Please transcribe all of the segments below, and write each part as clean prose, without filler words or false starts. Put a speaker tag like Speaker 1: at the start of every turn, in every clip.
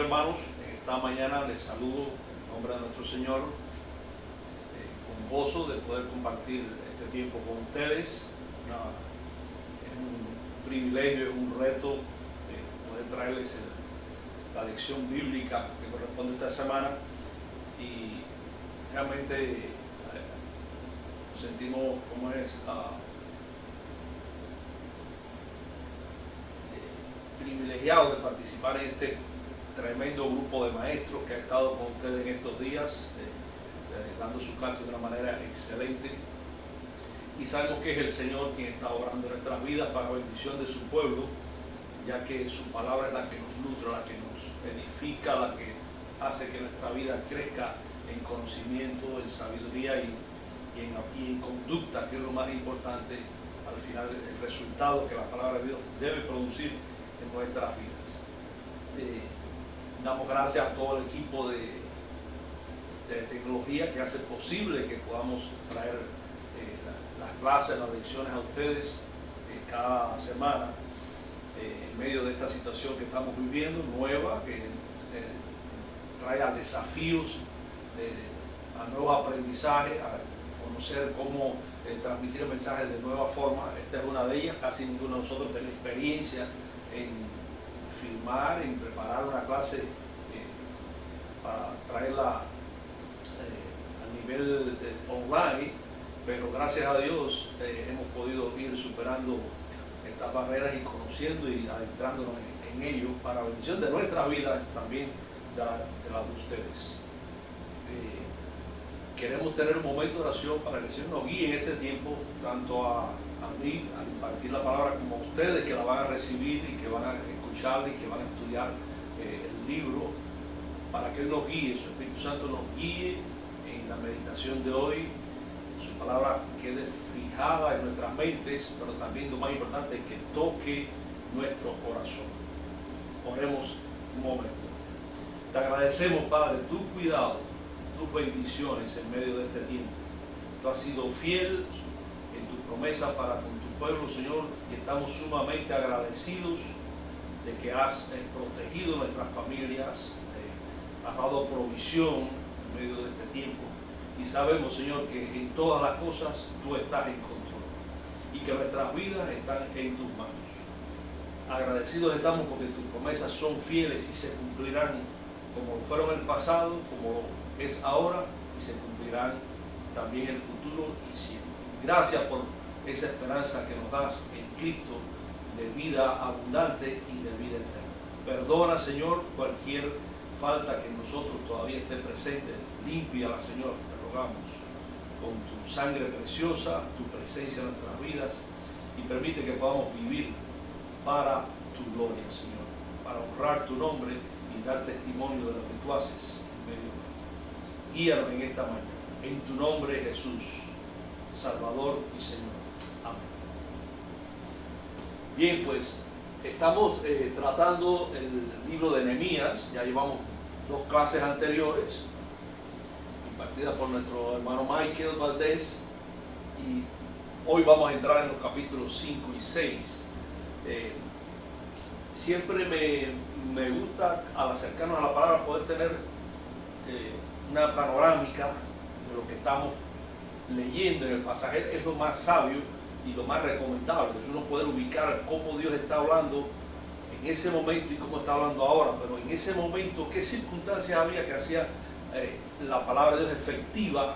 Speaker 1: hermanos, en esta mañana les saludo en nombre de nuestro Señor, con gozo de poder compartir este tiempo con ustedes. Es un privilegio, es un reto poder traerles la lección bíblica que corresponde esta semana, y realmente sentimos cómo es privilegiado de participar en este tremendo grupo de maestros que ha estado con ustedes en estos días, dando su clase de una manera excelente. Y sabemos que es el Señor quien está obrando en nuestras vidas para bendición de su pueblo, ya que su palabra es la que nos nutre, la que nos edifica, la que hace que nuestra vida crezca en conocimiento, en sabiduría y en conducta, que es lo más importante al final, el resultado que la palabra de Dios debe producir en nuestras vidas. Damos gracias a todo el equipo de tecnología que hace posible que podamos traer las clases, las lecciones a ustedes cada semana, en medio de esta situación que estamos viviendo, nueva, que trae a desafíos, a nuevos aprendizajes, a conocer cómo transmitir el mensaje de nueva forma. Esta es una de ellas. Casi ninguno de nosotros tiene experiencia en filmar, en preparar una clase para traerla a nivel online, pero gracias a Dios hemos podido ir superando estas barreras y conociendo y adentrándonos en ello para la bendición de nuestras vidas, también de las de ustedes. Queremos tener un momento de oración para que el Señor nos guíe en este tiempo, tanto a mí, a impartir la palabra, como a ustedes que la van a recibir y que van a escucharla y que van a estudiar el libro, para que Él nos guíe, su Espíritu Santo nos guíe en la meditación de hoy, su palabra quede fijada en nuestras mentes, pero también lo más importante es que toque nuestro corazón. Oremos un momento. Te agradecemos, Padre, tu cuidado, tus bendiciones en medio de este tiempo. Tú has sido fiel en tu promesa para con tu pueblo, Señor, y estamos sumamente agradecidos de que has protegido nuestras familias, has dado provisión en medio de este tiempo, y sabemos, Señor, que en todas las cosas tú estás en control y que nuestras vidas están en tus manos. Agradecidos estamos porque tus promesas son fieles y se cumplirán como fueron en el pasado, como es ahora, y se cumplirán también en el futuro y siempre. Gracias por esa esperanza que nos das en Cristo, de vida abundante y de vida eterna. Perdona, Señor, cualquier falta que en nosotros todavía esté presente. Límpiala, Señor, te rogamos, con tu sangre preciosa, tu presencia en nuestras vidas, y permite que podamos vivir para tu gloria, Señor, para honrar tu nombre y dar testimonio de lo que tú haces en medio de nosotros. Guíanos en esta mañana. En tu nombre, Jesús, Salvador y Señor. Amén. Bien, pues estamos tratando el libro de Nehemías. Ya llevamos 2 clases anteriores, impartidas por nuestro hermano Michael Valdés, y hoy vamos a entrar en los capítulos 5 y 6. Siempre me gusta, al acercarnos a la palabra, poder tener una panorámica de lo que estamos leyendo en el pasaje. Es lo más sabio y lo más recomendable, uno poder ubicar cómo Dios está hablando en ese momento y cómo está hablando ahora, pero en ese momento qué circunstancias había que hacía la palabra de Dios efectiva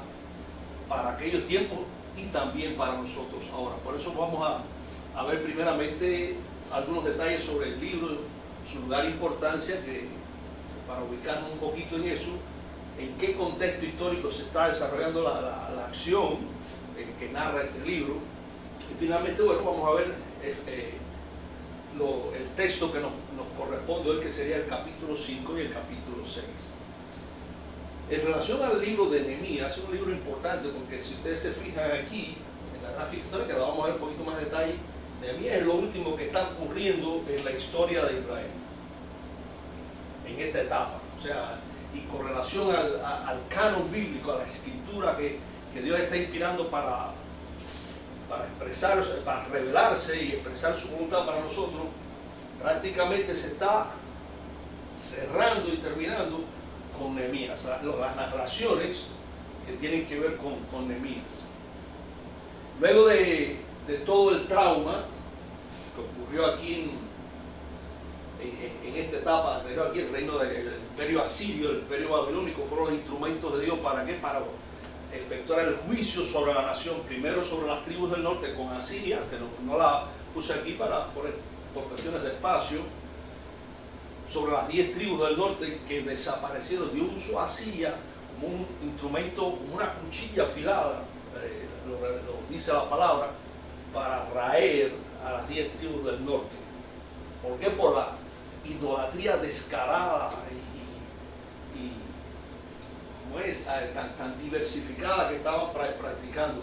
Speaker 1: para aquellos tiempos y también para nosotros ahora. Por eso vamos a ver primeramente algunos detalles sobre el libro, su lugar e importancia, para ubicarnos un poquito en eso, en qué contexto histórico se está desarrollando la acción que narra este libro. Y finalmente, bueno, vamos a ver el texto que nos corresponde hoy, que sería el capítulo 5 y el capítulo 6. En relación al libro de Nehemías, es un libro importante porque si ustedes se fijan aquí, en la gráfica histórica, la vamos a ver un poquito más de detalle. Nehemías es lo último que está ocurriendo en la historia de Israel, en esta etapa. O sea, y con relación al canon bíblico, a la escritura que Dios está inspirando para expresar, para revelarse y expresar su voluntad para nosotros, prácticamente se está cerrando y terminando con Nehemías, las narraciones que tienen que ver con Nehemías. Luego de todo el trauma que ocurrió aquí en esta etapa anterior, aquí el reino del imperio asirio, el imperio babilónico, fueron los instrumentos de Dios. ¿Para qué? Para efectuar el juicio sobre la nación, primero sobre las tribus del norte con Asiria, que no la puse aquí por cuestiones de espacio, sobre las 10 tribus del norte que desaparecieron. Dios usó a Asiria como un instrumento, como una cuchilla afilada, lo dice la palabra, para raer a las 10 tribus del norte. ¿Por qué? Por la idolatría descarada y como es tan diversificada que estaban practicando,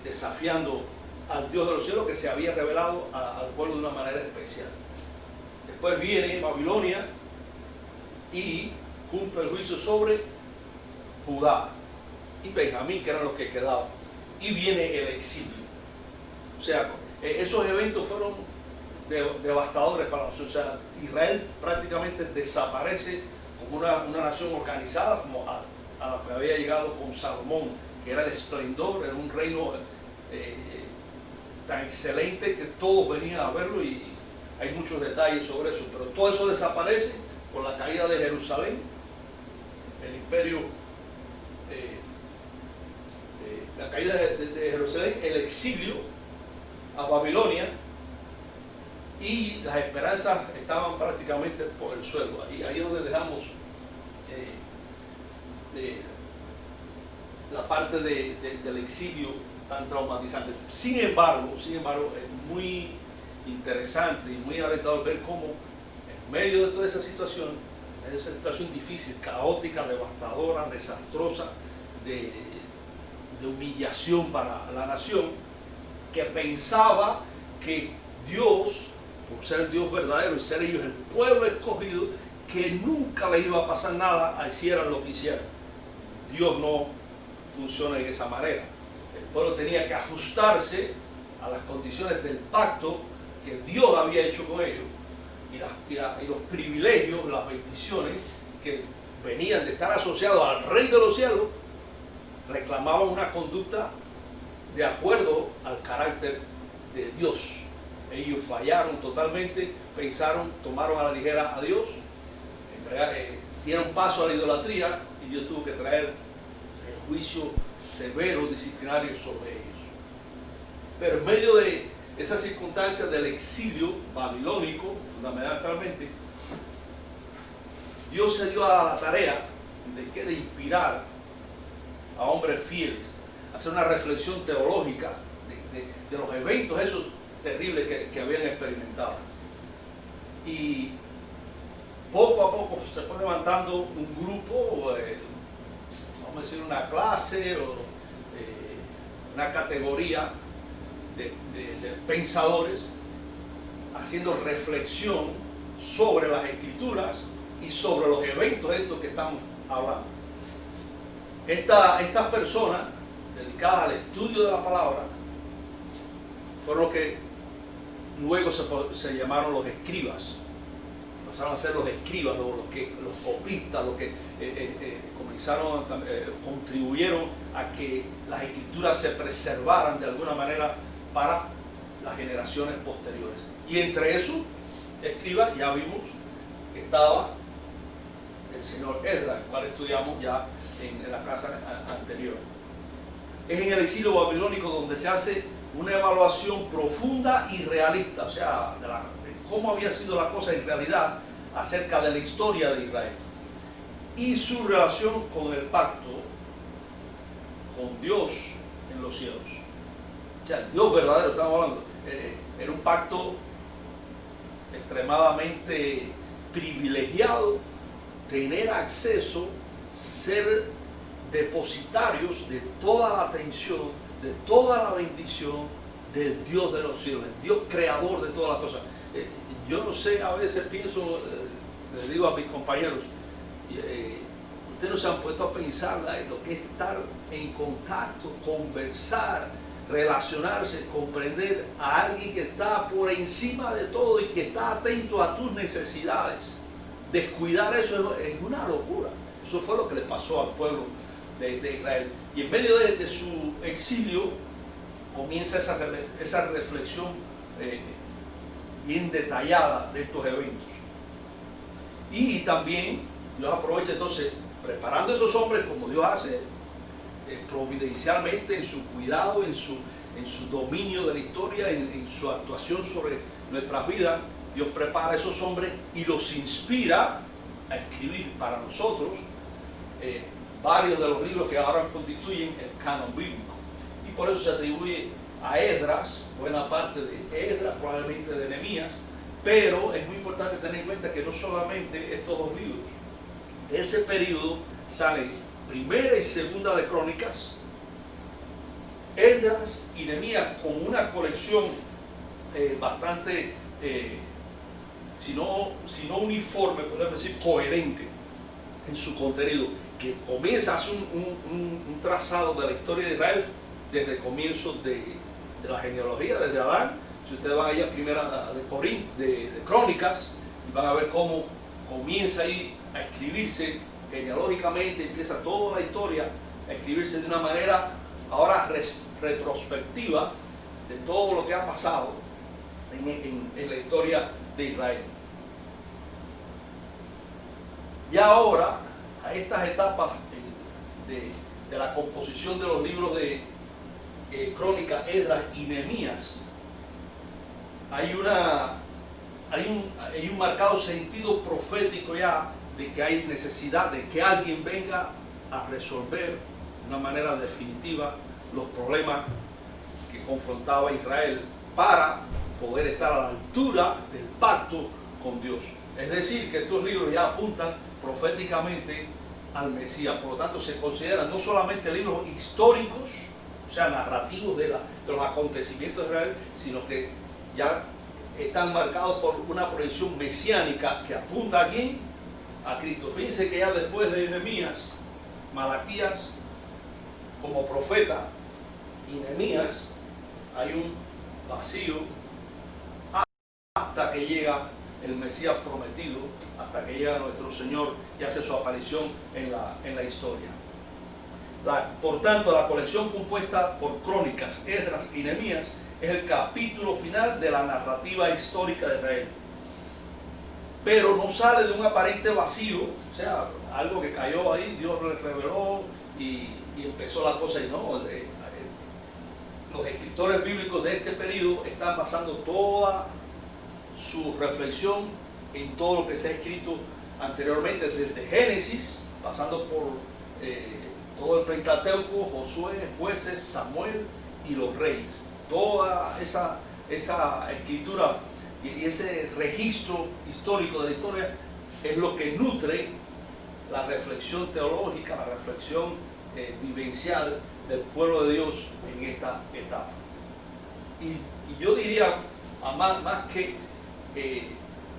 Speaker 1: desafiando al Dios de los cielos, que se había revelado al pueblo de una manera especial. Después viene Babilonia y cumple el juicio sobre Judá y Benjamín, que eran los que quedaban, y viene el exilio. O sea, esos eventos fueron devastadores para nosotros. O sea, Israel prácticamente desaparece como una nación organizada, como a la que había llegado con Salomón, que era el esplendor, era un reino tan excelente que todos venían a verlo, y hay muchos detalles sobre eso, pero todo eso desaparece con la caída de Jerusalén, el imperio, la caída de Jerusalén, el exilio a Babilonia, y las esperanzas estaban prácticamente por el suelo. Ahí es donde dejamos la parte del exilio tan traumatizante. Sin embargo, es muy interesante y muy alentador ver cómo en medio de toda esa situación difícil, caótica, devastadora, desastrosa, de humillación para la nación, que pensaba que Dios, por ser Dios verdadero y ser ellos el pueblo escogido, que nunca le iba a pasar nada, hicieran lo que hicieran. Dios no funciona de esa manera. El pueblo tenía que ajustarse a las condiciones del pacto que Dios había hecho con ellos, y los privilegios, las bendiciones que venían de estar asociados al Rey de los cielos, reclamaban una conducta de acuerdo al carácter de Dios. Ellos fallaron totalmente, tomaron a la ligera a Dios, dieron paso a la idolatría, y Dios tuvo que traer el juicio severo, disciplinario sobre ellos. Pero en medio de esas circunstancias del exilio babilónico, fundamentalmente, Dios se dio a la tarea de inspirar a hombres fieles, hacer una reflexión teológica de los eventos esos terribles que habían experimentado. Y poco a poco se fue levantando un grupo, vamos a decir una clase o una categoría de pensadores, haciendo reflexión sobre las Escrituras y sobre los eventos estos que estamos hablando. Estas personas dedicadas al estudio de la palabra fueron los que luego se llamaron los escribas. Pasaron a ser los escribas, los copistas, los que contribuyeron a que las Escrituras se preservaran de alguna manera para las generaciones posteriores. Y entre esos escribas ya vimos que estaba el señor Esdras, el cual estudiamos ya en la clase anterior. Es en el exilio babilónico donde se hace una evaluación profunda y realista, o sea, de cómo había sido la cosa en realidad acerca de la historia de Israel y su relación con el pacto con Dios en los cielos. O sea, Dios verdadero, estamos hablando, era un pacto extremadamente privilegiado, tener acceso, ser depositarios de toda la atención, de toda la bendición del Dios de los cielos, el Dios creador de todas las cosas. Yo no sé, a veces pienso, les digo a mis compañeros, ustedes no se han puesto a pensar en lo que es estar en contacto, conversar, relacionarse, comprender a alguien que está por encima de todo y que está atento a tus necesidades. descuidar eso es una locura. Eso fue lo que le pasó al pueblo de Israel. Y en medio de su exilio comienza esa reflexión bien detallada de estos eventos. Y también Dios aprovecha entonces preparando a esos hombres como Dios hace, providencialmente en su cuidado, en su dominio de la historia, en su actuación sobre nuestras vidas. Dios prepara a esos hombres y los inspira a escribir para nosotros varios de los libros que ahora constituyen el canon bíblico. Y por eso se atribuye a Esdras, buena parte de Esdras, probablemente de Nehemías, pero es muy importante tener en cuenta que no solamente estos dos libros. De ese periodo salen Primera y Segunda de Crónicas, Esdras y Nehemías con una colección bastante, si no uniforme, podemos decir coherente en su contenido, que comienza a hacer un trazado de la historia de Israel desde el comienzo de la genealogía, desde Adán. Si ustedes van allá a Primera de Crónicas y van a ver cómo comienza ahí a escribirse genealógicamente, empieza toda la historia a escribirse de una manera ahora retrospectiva de todo lo que ha pasado en la historia de Israel. Y ahora, a estas etapas de la composición de los libros de Crónicas, Esdras y Nehemías, hay un marcado sentido profético ya de que hay necesidad de que alguien venga a resolver de una manera definitiva los problemas que confrontaba Israel para poder estar a la altura del pacto con Dios. Es decir, que estos libros ya apuntan proféticamente al Mesías. Por lo tanto, se consideran no solamente libros históricos, o sea, narrativos de los acontecimientos de Israel, sino que ya están marcados por una proyección mesiánica que apunta a quién, a Cristo. Fíjense que ya después de Nehemías, Malaquías como profeta y Nehemías, hay un vacío hasta que llega el Mesías prometido, hasta que llega nuestro Señor y hace su aparición en la historia. Por tanto, la colección compuesta por Crónicas, Esdras y Nehemías es el capítulo final de la narrativa histórica de Israel. Pero no sale de un aparente vacío, o sea, algo que cayó ahí, Dios le reveló y empezó la cosa. Y no, los escritores bíblicos de este periodo están basando toda su reflexión en todo lo que se ha escrito anteriormente, desde Génesis, pasando por todo el Pentateuco, Josué, Jueces, Samuel y los Reyes. Toda esa escritura y ese registro histórico de la historia es lo que nutre la reflexión teológica, la reflexión vivencial del pueblo de Dios en esta etapa. Y yo diría,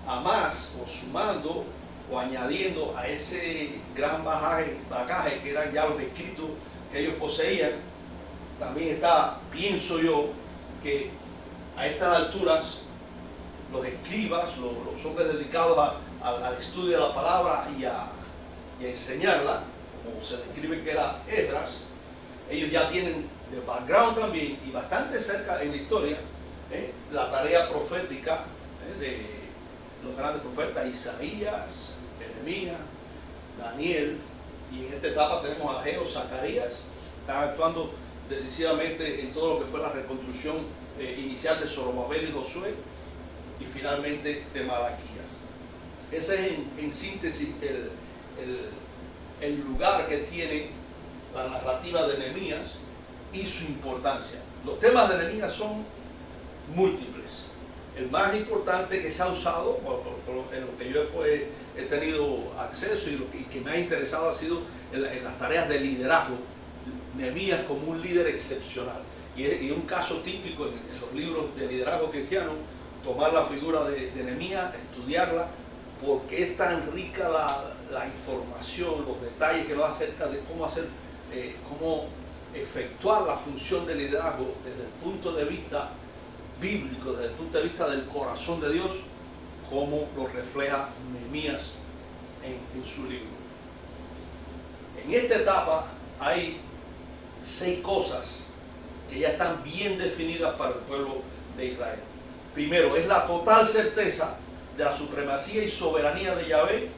Speaker 1: más o sumando o añadiendo a ese gran bagaje que eran ya los escritos que ellos poseían, también está, pienso yo, que a estas alturas los escribas, los hombres dedicados al estudio de la palabra y a enseñarla, como se describe que era Esdras, ellos ya tienen de background también y bastante cerca en la historia la tarea profética de los grandes profetas Isaías, Jeremías, Daniel, y en esta etapa tenemos a Ageo, Zacarías, están actuando decisivamente en todo lo que fue la reconstrucción inicial de Zorobabel y Josué, y finalmente de Malaquías. Ese es en síntesis el lugar que tiene la narrativa de Nehemías y su importancia. Los temas de Nehemías son múltiples. El más importante que se ha usado, en lo que yo he tenido acceso y que me ha interesado, ha sido en las tareas de liderazgo. Nehemías como un líder excepcional. Y un caso típico en los libros de liderazgo cristiano, tomar la figura de Nehemías, estudiarla, porque es tan rica la información, los detalles que nos acerca de cómo efectuar la función de liderazgo desde el punto de vista bíblico, desde el punto de vista del corazón de Dios, como lo refleja Nehemías en su libro. En esta etapa hay 6 cosas que ya están bien definidas para el pueblo de Israel. Primero, es la total certeza de la supremacía y soberanía de Yahvé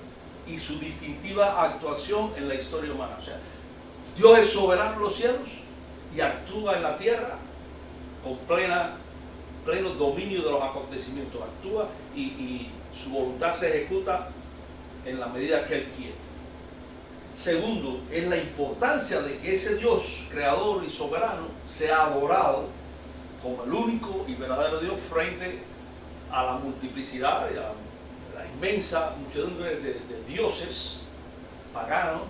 Speaker 1: y su distintiva actuación en la historia humana. O sea, Dios es soberano en los cielos y actúa en la tierra con pleno dominio de los acontecimientos. Actúa y su voluntad se ejecuta en la medida que Él quiere. Segundo, es la importancia de que ese Dios creador y soberano sea adorado como el único y verdadero Dios frente a la multiplicidad y a la inmensa muchedumbre de dioses paganos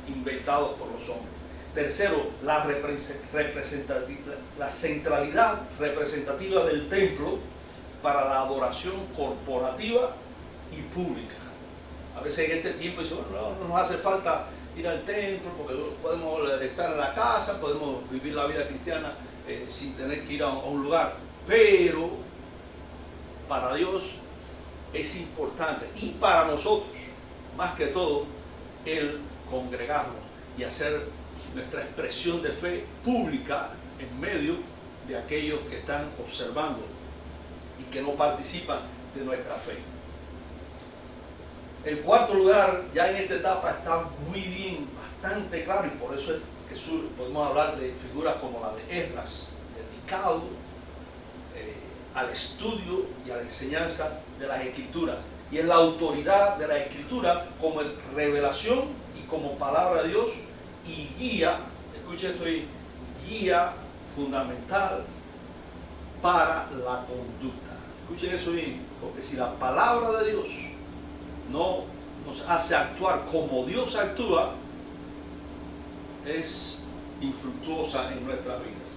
Speaker 1: inventados por los hombres. Tercero, la centralidad representativa del templo para la adoración corporativa y pública. A veces en este tiempo dicen, bueno, no nos hace falta ir al templo porque podemos estar en la casa, podemos vivir la vida cristiana sin tener que ir a un lugar. Pero para Dios es importante, y para nosotros, más que todo, el congregarnos y hacer nuestra expresión de fe pública en medio de aquellos que están observando y que no participan de nuestra fe. En cuarto lugar, ya en esta etapa está muy bien, bastante claro, y por eso es que podemos hablar de figuras como la de Esdras, dedicado al estudio y a la enseñanza de las Escrituras. Y es la autoridad de la Escritura como revelación y como palabra de Dios y guía, escuchen esto ahí, guía fundamental para la conducta. Escuchen eso bien, porque si la palabra de Dios no nos hace actuar como Dios actúa, es infructuosa en nuestras vidas.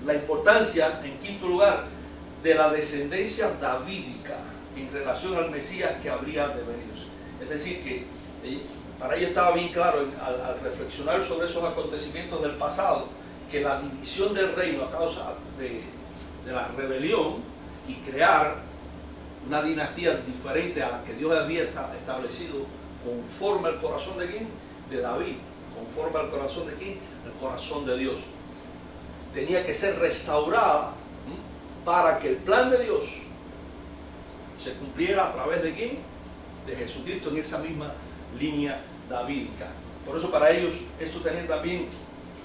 Speaker 1: La importancia, en quinto lugar, de la descendencia davídica en relación al Mesías que habría de venir. Es decir, que para ellos estaba bien claro al reflexionar sobre esos acontecimientos del pasado, que la división del reino a causa de la rebelión y crear una dinastía diferente a la que Dios había establecido conforme al corazón de ¿quién? De David. Conforme al corazón de ¿quién? El corazón de Dios. Tenía que ser restaurada para que el plan de Dios se cumpliera a través de ¿quién? De Jesucristo, en esa misma línea davídica. Por eso para ellos esto tenía también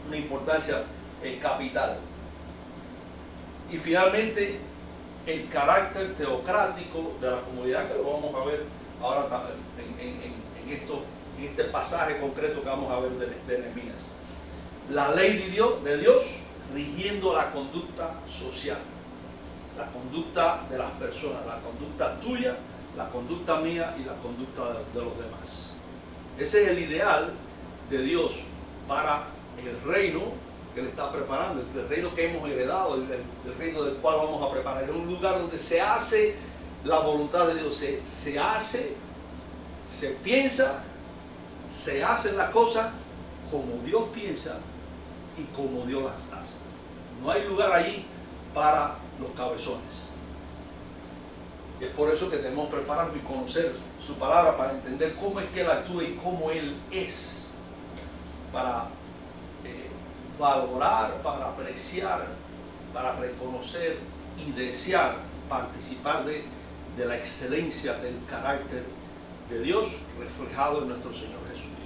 Speaker 1: una importancia capital. Y finalmente, el carácter teocrático de la comunidad, que lo vamos a ver ahora en este pasaje concreto que vamos a ver de Nehemías. La ley de Dios rigiendo la conducta social, la conducta de las personas, la conducta tuya, la conducta mía y la conducta de los demás. Ese es el ideal de Dios para el reino que le está preparando, el reino que hemos heredado, el reino del cual vamos a preparar. Es un lugar donde se hace la voluntad de Dios, se hace, se piensa, se hacen las cosas como Dios piensa y como Dios las hace. No hay lugar allí para los cabezones. Y es por eso que tenemos que prepararnos y conocer su palabra para entender cómo es que Él actúa y cómo Él es, para valorar, para apreciar, para reconocer y desear participar de la excelencia del carácter de Dios reflejado en nuestro Señor Jesucristo.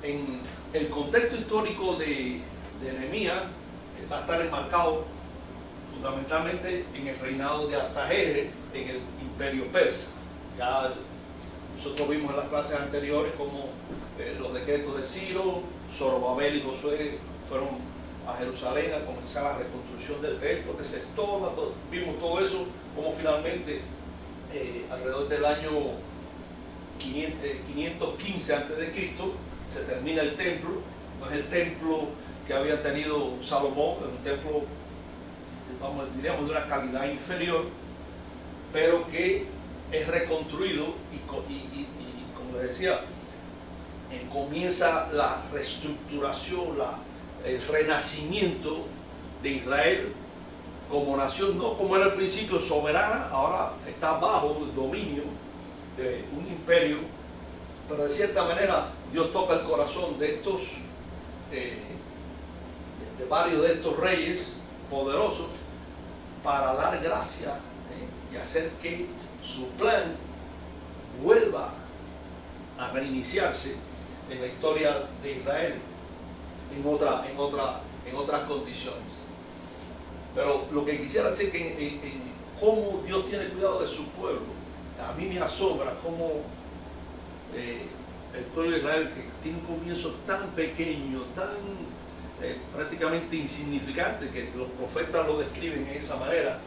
Speaker 1: En el contexto histórico de Nehemías va a estar enmarcado fundamentalmente en el reinado de Artajerjes en el imperio persa. Ya nosotros vimos en las clases anteriores como los decretos de Ciro, Zorobabel y Josué fueron a Jerusalén a comenzar la reconstrucción del templo, que se estorba, vimos todo eso, como finalmente alrededor del año 515 a.C. se termina el templo. No es el templo que había tenido Salomón, es un templo, diríamos, de una calidad inferior, pero que es reconstruido y como les decía, comienza la reestructuración, el renacimiento de Israel como nación, no como era al principio soberana, ahora está bajo el dominio de un imperio, pero de cierta manera Dios toca el corazón de estos, de varios de estos reyes poderosos para dar gracia y hacer que su plan vuelva a reiniciarse en la historia de Israel en otras condiciones. Pero lo que quisiera decir que cómo Dios tiene cuidado de su pueblo, a mí me asombra cómo el pueblo de Israel, que tiene un comienzo tan pequeño, tan prácticamente insignificante, que los profetas lo describen de esa manera,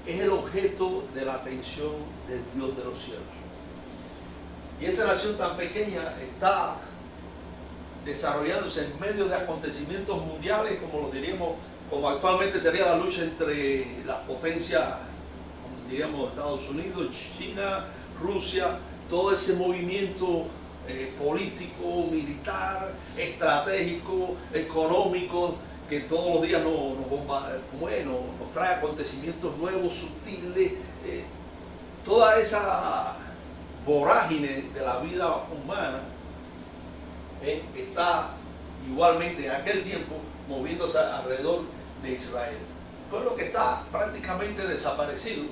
Speaker 1: es el objeto de la atención del Dios de los cielos. Y esa nación tan pequeña está desarrollándose en medio de acontecimientos mundiales, como lo diríamos, como actualmente sería la lucha entre las potencias, como diríamos Estados Unidos, China, Rusia, todo ese movimiento político, militar, estratégico, económico, que todos los días nos trae acontecimientos nuevos, sutiles, toda esa vorágine de la vida humana está igualmente en aquel tiempo moviéndose alrededor de Israel. Un pueblo que está prácticamente desaparecido.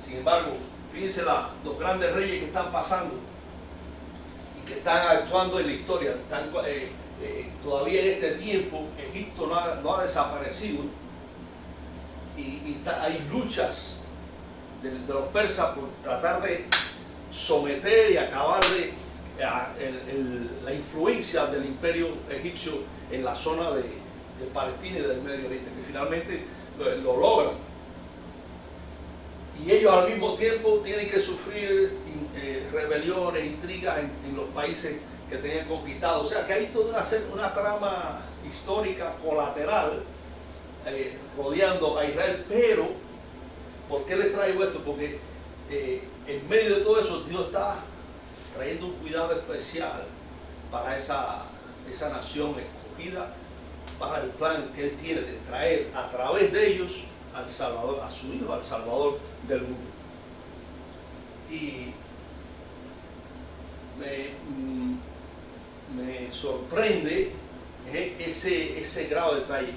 Speaker 1: Sin embargo, fíjense los grandes reyes que están pasando y que están actuando en la historia. Todavía en este tiempo Egipto no ha desaparecido y hay luchas de los persas por tratar de someter y acabar la influencia del imperio egipcio en la zona de Palestina y del Medio Oriente, que finalmente lo logran. Y ellos al mismo tiempo tienen que sufrir rebeliones, intrigas en los países que tenían conquistado. O sea que hay toda una trama histórica colateral rodeando a Israel. Pero, ¿por qué les traigo esto? Porque en medio de todo eso Dios está trayendo un cuidado especial para esa nación escogida, para el plan que Él tiene de traer a través de ellos al Salvador, a su Hijo, al Salvador del mundo. Y me sorprende ese grado de detalle.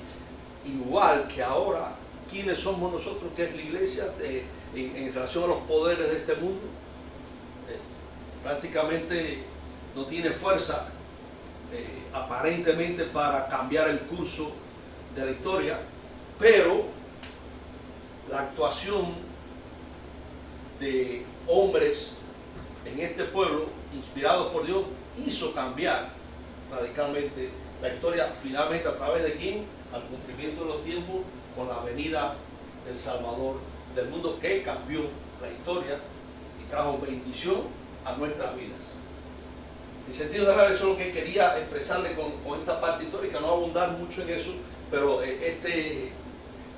Speaker 1: Igual que ahora, ¿quiénes somos nosotros, que es la iglesia, en relación a los poderes de este mundo? Prácticamente no tiene fuerza aparentemente para cambiar el curso de la historia, pero la actuación de hombres en este pueblo, inspirados por Dios, hizo cambiar radicalmente la historia, finalmente a través de quién, al cumplimiento de los tiempos, con la venida del Salvador del mundo, que cambió la historia y trajo bendición a nuestras vidas. En sentido general, eso es lo que quería expresarle con esta parte histórica, no abundar mucho en eso, pero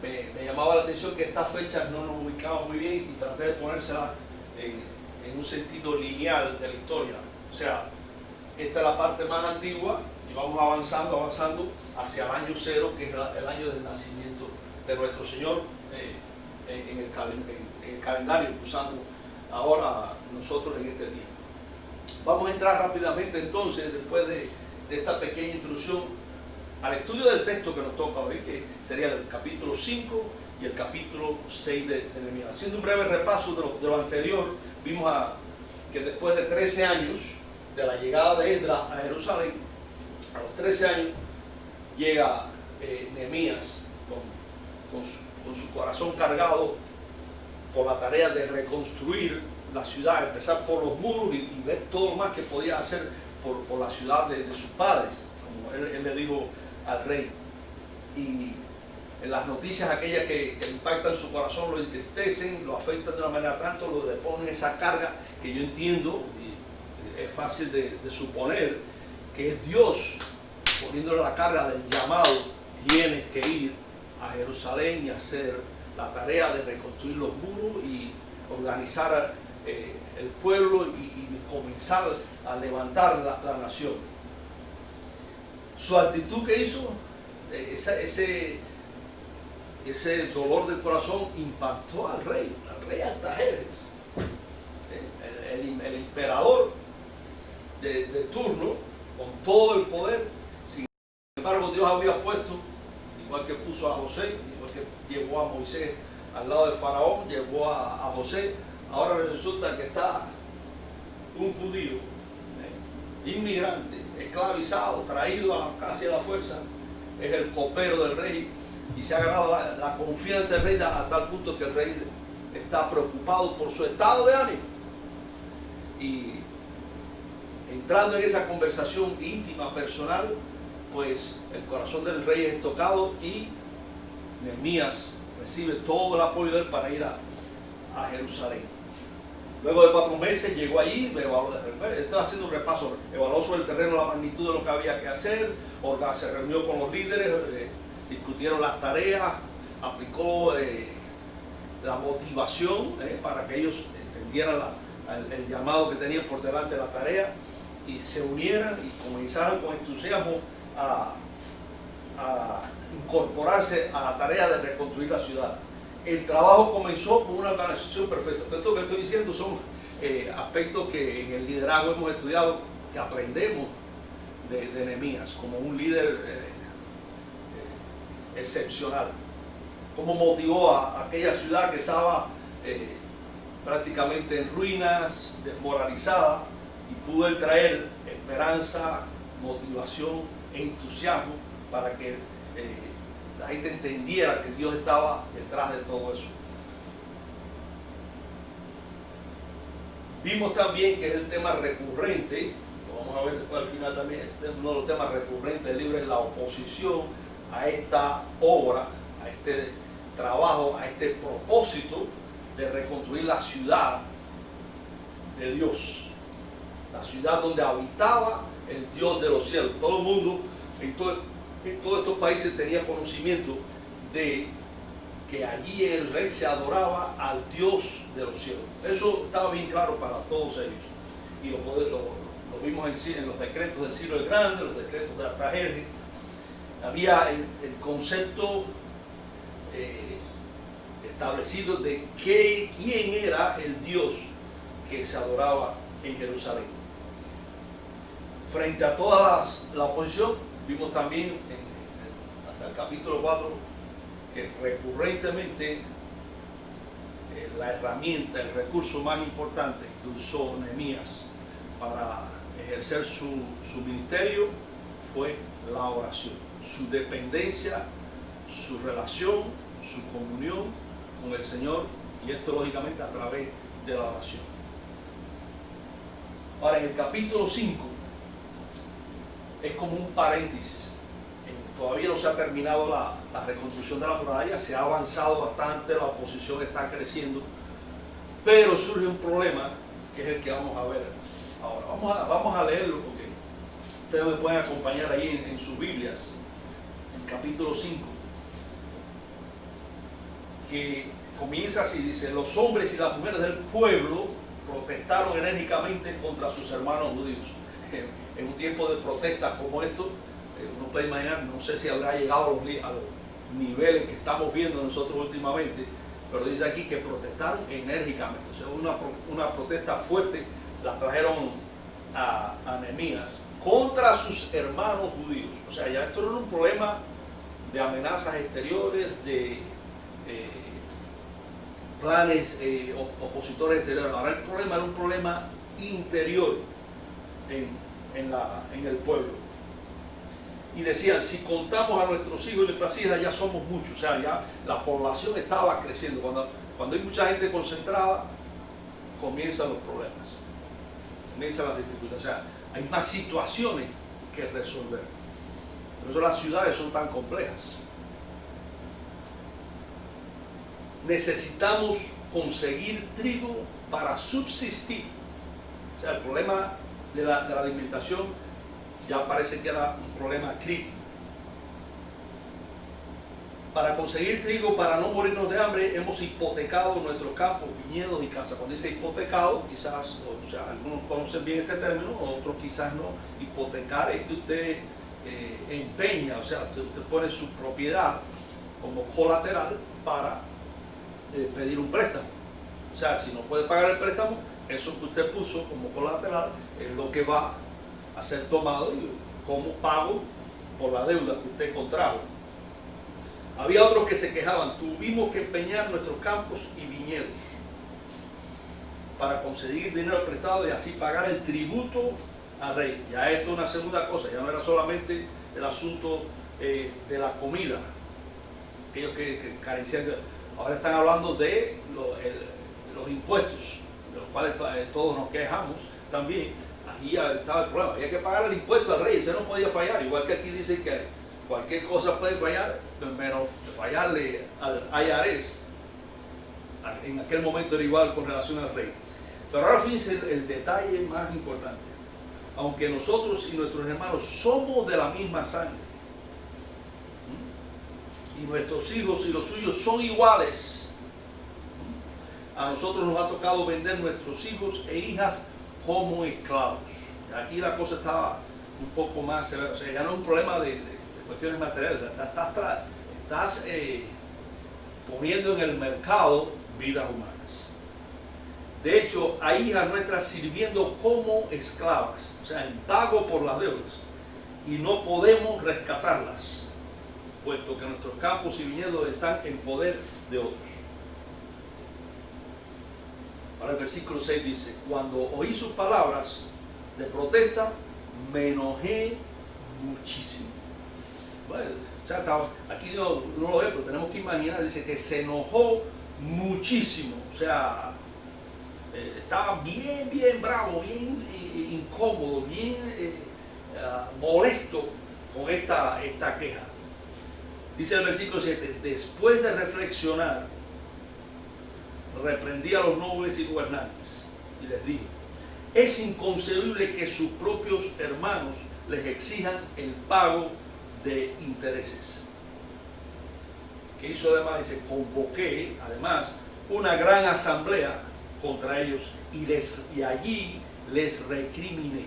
Speaker 1: me llamaba la atención que estas fechas no nos ubicaban muy bien y traté de ponérselas en un sentido lineal de la historia. O sea, esta es la parte más antigua y vamos avanzando hacia el año cero, que es el año del nacimiento de nuestro Señor en el calendario que usamos ahora nosotros en este tiempo. Vamos a entrar rápidamente entonces, después de esta pequeña introducción, al estudio del texto que nos toca hoy, que sería el capítulo 5 y el capítulo 6 de Nehemías. Haciendo un breve repaso de lo anterior, vimos que después de 13 años de la llegada de Esdras a Jerusalén, a los 13 años llega Nehemías con su corazón cargado por la tarea de reconstruir la ciudad, empezar por los muros y ver todo lo más que podía hacer por la ciudad de sus padres, como él le dijo al rey. Y en las noticias aquellas que impactan su corazón, lo entristecen, lo afectan de una manera tanto, lo deponen esa carga que yo entiendo, y es fácil de suponer que es Dios poniéndole la carga del llamado: tienes que ir a Jerusalén y hacer la tarea de reconstruir los muros y organizar el pueblo y comenzar a levantar la nación. Su actitud que hizo, ese dolor del corazón impactó al rey Artajerjes, el emperador de turno, con todo el poder. Sin embargo, Dios había puesto, igual que puso a José, igual que llevó a Moisés al lado de Faraón, llevó a José. Ahora resulta que está un judío, inmigrante, esclavizado, traído casi a la fuerza, es el copero del rey, y se ha ganado la confianza del rey a tal punto que el rey está preocupado por su estado de ánimo. Y entrando en esa conversación íntima, personal, pues el corazón del rey es tocado y Nehemías recibe todo el apoyo de él para ir a Jerusalén. Luego de 4 meses llegó allí, estaba haciendo un repaso, evaluó sobre el terreno la magnitud de lo que había que hacer, se reunió con los líderes, discutieron las tareas, aplicó la motivación para que ellos entendieran el llamado que tenían por delante de la tarea y se unieran y comenzaran con entusiasmo a incorporarse a la tarea de reconstruir la ciudad. El trabajo comenzó con una organización perfecta. Todo esto que estoy diciendo son aspectos que en el liderazgo hemos estudiado, que aprendemos de Nehemías como un líder excepcional. Cómo motivó a aquella ciudad que estaba prácticamente en ruinas, desmoralizada, y pudo él traer esperanza, motivación e entusiasmo para que la gente entendiera que Dios estaba detrás de todo eso. Vimos también que es el tema recurrente, lo vamos a ver después al final también, uno de los temas recurrentes del libro es la oposición a esta obra, a este trabajo, a este propósito de reconstruir la ciudad de Dios, la ciudad donde habitaba el Dios de los cielos. Todo el mundo en todos estos países tenía conocimiento de que allí el rey se adoraba al Dios de los cielos. Eso estaba bien claro para todos ellos. Y lo vimos en los decretos del Ciro el Grande, los decretos de Artajerjes. Había el concepto establecido de quién era el Dios que se adoraba en Jerusalén. Frente a toda la oposición, vimos también hasta el capítulo 4 que recurrentemente la herramienta, el recurso más importante que usó Nehemías para ejercer su ministerio fue la oración, su dependencia, su relación, su comunión con el Señor, y esto lógicamente a través de la oración. Ahora, en el capítulo 5 es como un paréntesis. Todavía no se ha terminado la reconstrucción de la muralla, se ha avanzado bastante, la oposición está creciendo, pero surge un problema que es el que vamos a ver ahora. Vamos a leerlo porque ustedes me pueden acompañar ahí en sus Biblias, en capítulo 5, que comienza así, dice: los hombres y las mujeres del pueblo protestaron enérgicamente contra sus hermanos judíos. En un tiempo de protestas como esto, uno puede imaginar, no sé si habrá llegado a los niveles que estamos viendo nosotros últimamente, pero dice aquí que protestaron enérgicamente. O sea, una protesta fuerte la trajeron a Nehemías contra sus hermanos judíos. O sea, ya esto no era un problema de amenazas exteriores, de planes opositores exteriores. Ahora el problema era un problema interior en el pueblo. Y decían, si contamos a nuestros hijos y nuestras hijas ya somos muchos. O sea, ya la población estaba creciendo. Cuando hay mucha gente concentrada, comienzan los problemas, comienzan las dificultades. O sea, hay más situaciones que resolver. Por eso las ciudades son tan complejas. Necesitamos conseguir trigo para subsistir. O sea, el problema de la alimentación ya parece que era un problema crítico. Para conseguir trigo, para no morirnos de hambre, hemos hipotecado nuestros campos, viñedos y casas. Cuando dice hipotecado, quizás, o sea, algunos conocen bien este término, otros quizás no. Hipotecar es que usted empeña, o sea, usted pone su propiedad como colateral para pedir un préstamo. O sea, si no puede pagar el préstamo, eso que usted puso como colateral es lo que va a ser tomado como pago por la deuda que usted contrajo. Había otros que se quejaban: tuvimos que empeñar nuestros campos y viñedos para conseguir dinero prestado y así pagar el tributo al rey. Ya esto es una segunda cosa, ya no era solamente el asunto de la comida, aquellos que carecían ahora están hablando de los impuestos, de los cuales todos nos quejamos también. Aquí ya estaba el problema, había que pagar el impuesto al rey, ese no podía fallar, igual que aquí dicen que cualquier cosa puede fallar, menos fallarle al IRS. En aquel momento era igual con relación al rey. Pero ahora fíjense el detalle más importante: aunque nosotros y nuestros hermanos somos de la misma sangre, y nuestros hijos y los suyos son iguales, a nosotros nos ha tocado vender nuestros hijos e hijas como esclavos. Aquí la cosa estaba un poco más severa, o sea, ya no es un problema de cuestiones materiales, estás poniendo en el mercado vidas humanas. De hecho, hay hijas nuestras sirviendo como esclavas, o sea, en pago por las deudas, y no podemos rescatarlas, puesto que nuestros campos y viñedos están en poder de otros. Ahora el versículo 6 dice: cuando oí sus palabras de protesta, me enojé muchísimo. Bueno, o sea, aquí no lo ve, pero tenemos que imaginar, dice que se enojó muchísimo, o sea, estaba bien bravo, bien incómodo, bien molesto con esta queja. Dice el versículo 7: después de reflexionar, reprendí a los nobles y gobernantes y les dije: es inconcebible que sus propios hermanos les exijan el pago de intereses. ¿Qué hizo además? Dice: convoqué además una gran asamblea contra ellos y allí les recriminé.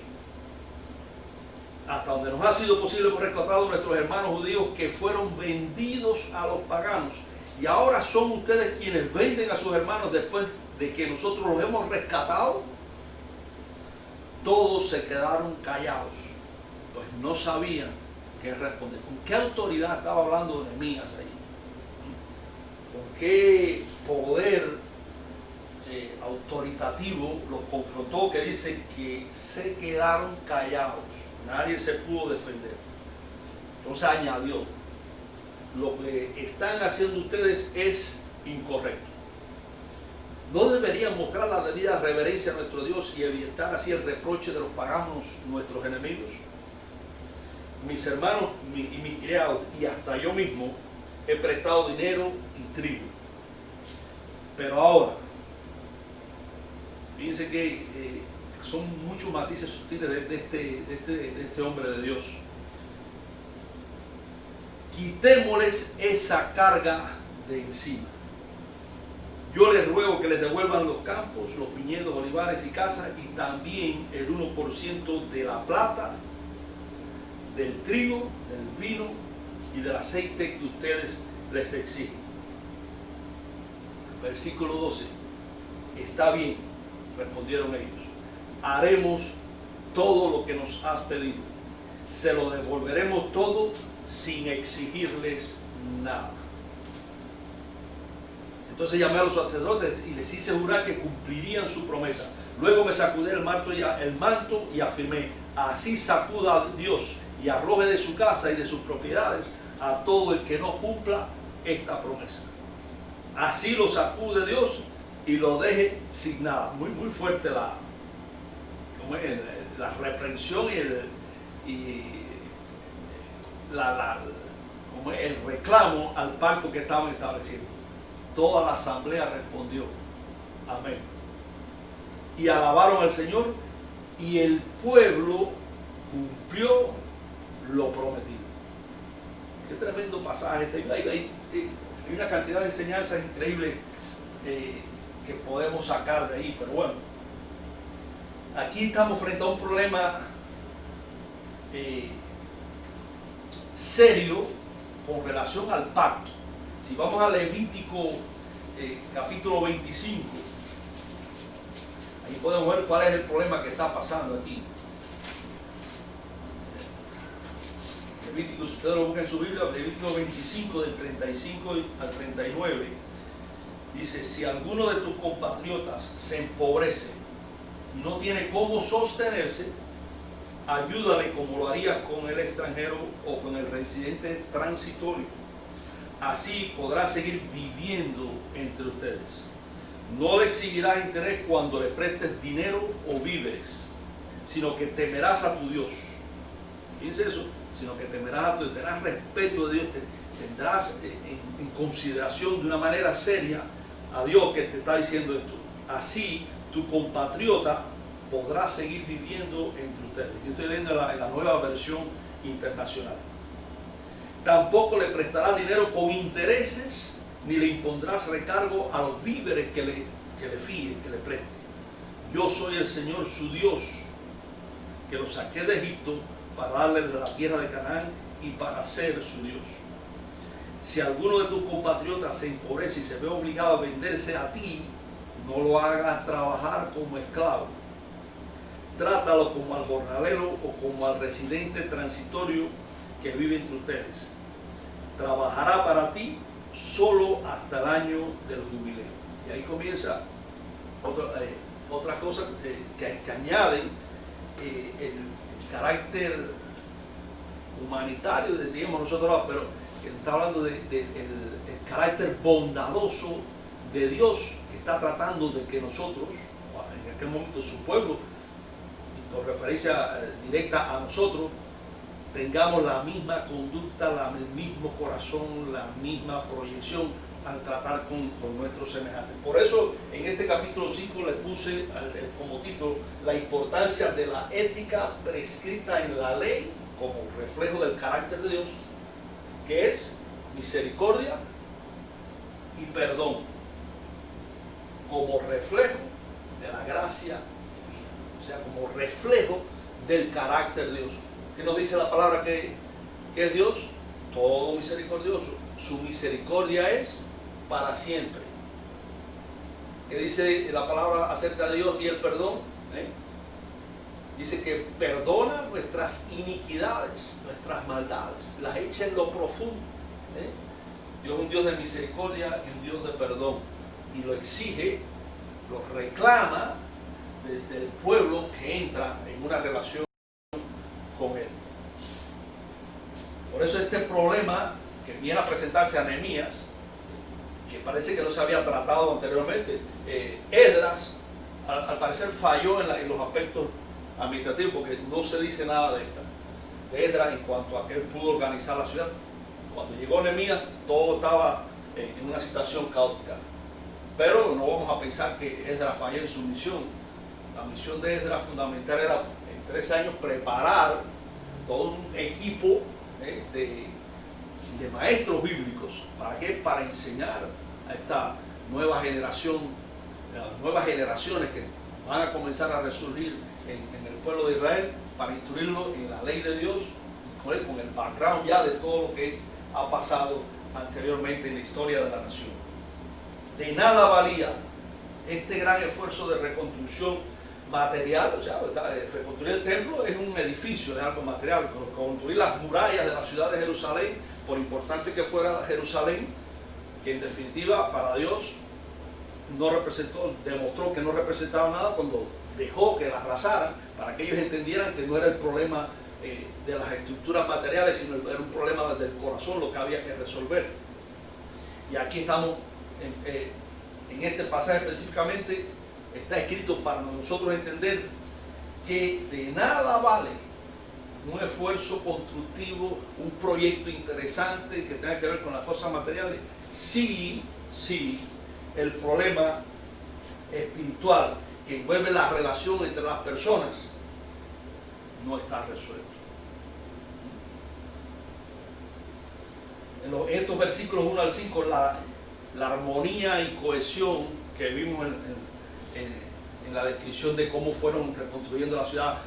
Speaker 1: Hasta donde nos ha sido posible hemos rescatado a nuestros hermanos judíos que fueron vendidos a los paganos, y ahora son ustedes quienes venden a sus hermanos después de que nosotros los hemos rescatado. Todos se quedaron callados, pues no sabían qué responder. ¿Con qué autoridad estaba hablando Nehemías ahí? ¿Con qué poder autoritativo los confrontó, que dice que se quedaron callados? Nadie se pudo defender. Entonces añadió: lo que están haciendo ustedes es incorrecto. ¿No deberían mostrar la debida reverencia a nuestro Dios y evitar así el reproche de los paganos, nuestros enemigos? Mis hermanos y mis criados y hasta yo mismo he prestado dinero y trigo. Pero ahora, fíjense que son muchos matices sutiles de este hombre de Dios. Quitémosles esa carga de encima. Yo les ruego que les devuelvan los campos, los viñedos, olivares y casas, y también el 1% de la plata, del trigo, del vino y del aceite que ustedes les exigen. Versículo 12. Está bien, respondieron ellos. Haremos todo lo que nos has pedido. Se lo devolveremos todo sin exigirles nada. Entonces llamé a los sacerdotes y les hice jurar que cumplirían su promesa. Luego me sacudí el manto y afirmé: así sacuda Dios y arroje de su casa y de sus propiedades a todo el que no cumpla esta promesa. Así lo sacude Dios y lo deje sin nada. Muy fuerte la reprensión y el reclamo al pacto que estaban estableciendo. Toda la asamblea respondió: amén. Y alabaron al Señor, y el pueblo cumplió lo prometido. Qué tremendo pasaje. Hay una cantidad de enseñanzas increíbles que podemos sacar de ahí, pero bueno, aquí estamos frente a un problema serio con relación al pacto. Si vamos a Levítico capítulo 25, ahí podemos ver cuál es el problema que está pasando aquí. Levítico, si ustedes lo buscan en su Biblia, Levítico 25 del 35 al 39, dice: si alguno de tus compatriotas se empobrece y no tiene cómo sostenerse, ayúdale como lo harías con el extranjero o con el residente transitorio. Así podrá seguir viviendo entre ustedes. No le exigirás interés cuando le prestes dinero o víveres, sino que temerás a tu Dios. Fíjense eso, sino que temerás a tu Dios, tendrás respeto de Dios, tendrás en consideración de una manera seria a Dios que te está diciendo esto. Así tu compatriota podrá seguir viviendo entre ustedes. Yo estoy leyendo en la nueva versión internacional. Tampoco le prestarás dinero con intereses, ni le impondrás recargo a los víveres que le fíe, que le preste. Yo soy el Señor su Dios, que los saqué de Egipto para darles la tierra de Canaán y para ser su Dios. Si alguno de tus compatriotas se empobrece y se ve obligado a venderse a ti, no lo hagas trabajar como esclavo. Trátalo como al jornalero o como al residente transitorio que vive entre ustedes. Trabajará para ti solo hasta el año del jubileo. Y ahí comienza otras cosas que añaden el carácter humanitario, diríamos nosotros, pero está hablando del el carácter bondadoso de Dios, que está tratando de que nosotros, en aquel momento su pueblo, y por referencia directa a nosotros, tengamos la misma conducta, el mismo corazón, la misma proyección al tratar con nuestros semejantes. Por eso en este capítulo 5 le puse como título la importancia de la ética prescrita en la ley como reflejo del carácter de Dios, que es misericordia y perdón, como reflejo de la gracia divina, o sea, como reflejo del carácter de Dios. ¿Qué nos dice la palabra que es Dios? Todo misericordioso. Su misericordia es para siempre. ¿Qué dice la palabra acerca de Dios y el perdón? Dice que perdona nuestras iniquidades, nuestras maldades, las echa en lo profundo. Dios es un Dios de misericordia y un Dios de perdón. Y lo exige, lo reclama del pueblo que entra en una relación con él. Por eso este problema que viene a presentarse a Nehemías, que parece que no se había tratado anteriormente, Esdras al parecer falló en los aspectos administrativos, porque no se dice nada de Esdras en cuanto a que él pudo organizar la ciudad. Cuando llegó Nehemías, todo estaba en una situación caótica. Pero no vamos a pensar que Esdras falló en su misión. La misión de Esdras fundamental era en 3 años preparar todo un equipo de maestros bíblicos. ¿Para qué? Para enseñar a esta nueva generación, las nuevas generaciones que van a comenzar a resurgir en el pueblo de Israel, para instruirlo en la ley de Dios, con el background ya de todo lo que ha pasado anteriormente en la historia de la nación. De nada valía este gran esfuerzo de reconstrucción material, o sea, reconstruir el templo es un edificio de algo material, construir las murallas de la ciudad de Jerusalén, por importante que fuera Jerusalén, que en definitiva para Dios demostró que no representaba nada cuando dejó que la arrasaran, para que ellos entendieran que no era el problema de las estructuras materiales, sino era un problema del corazón lo que había que resolver. Y aquí estamos en este pasaje específicamente. Está escrito para nosotros entender que de nada vale un esfuerzo constructivo, un proyecto interesante que tenga que ver con las cosas materiales, si el problema espiritual que envuelve la relación entre las personas no está resuelto. En estos versículos 1 al 5, la armonía y cohesión que vimos en la descripción de cómo fueron reconstruyendo la ciudad.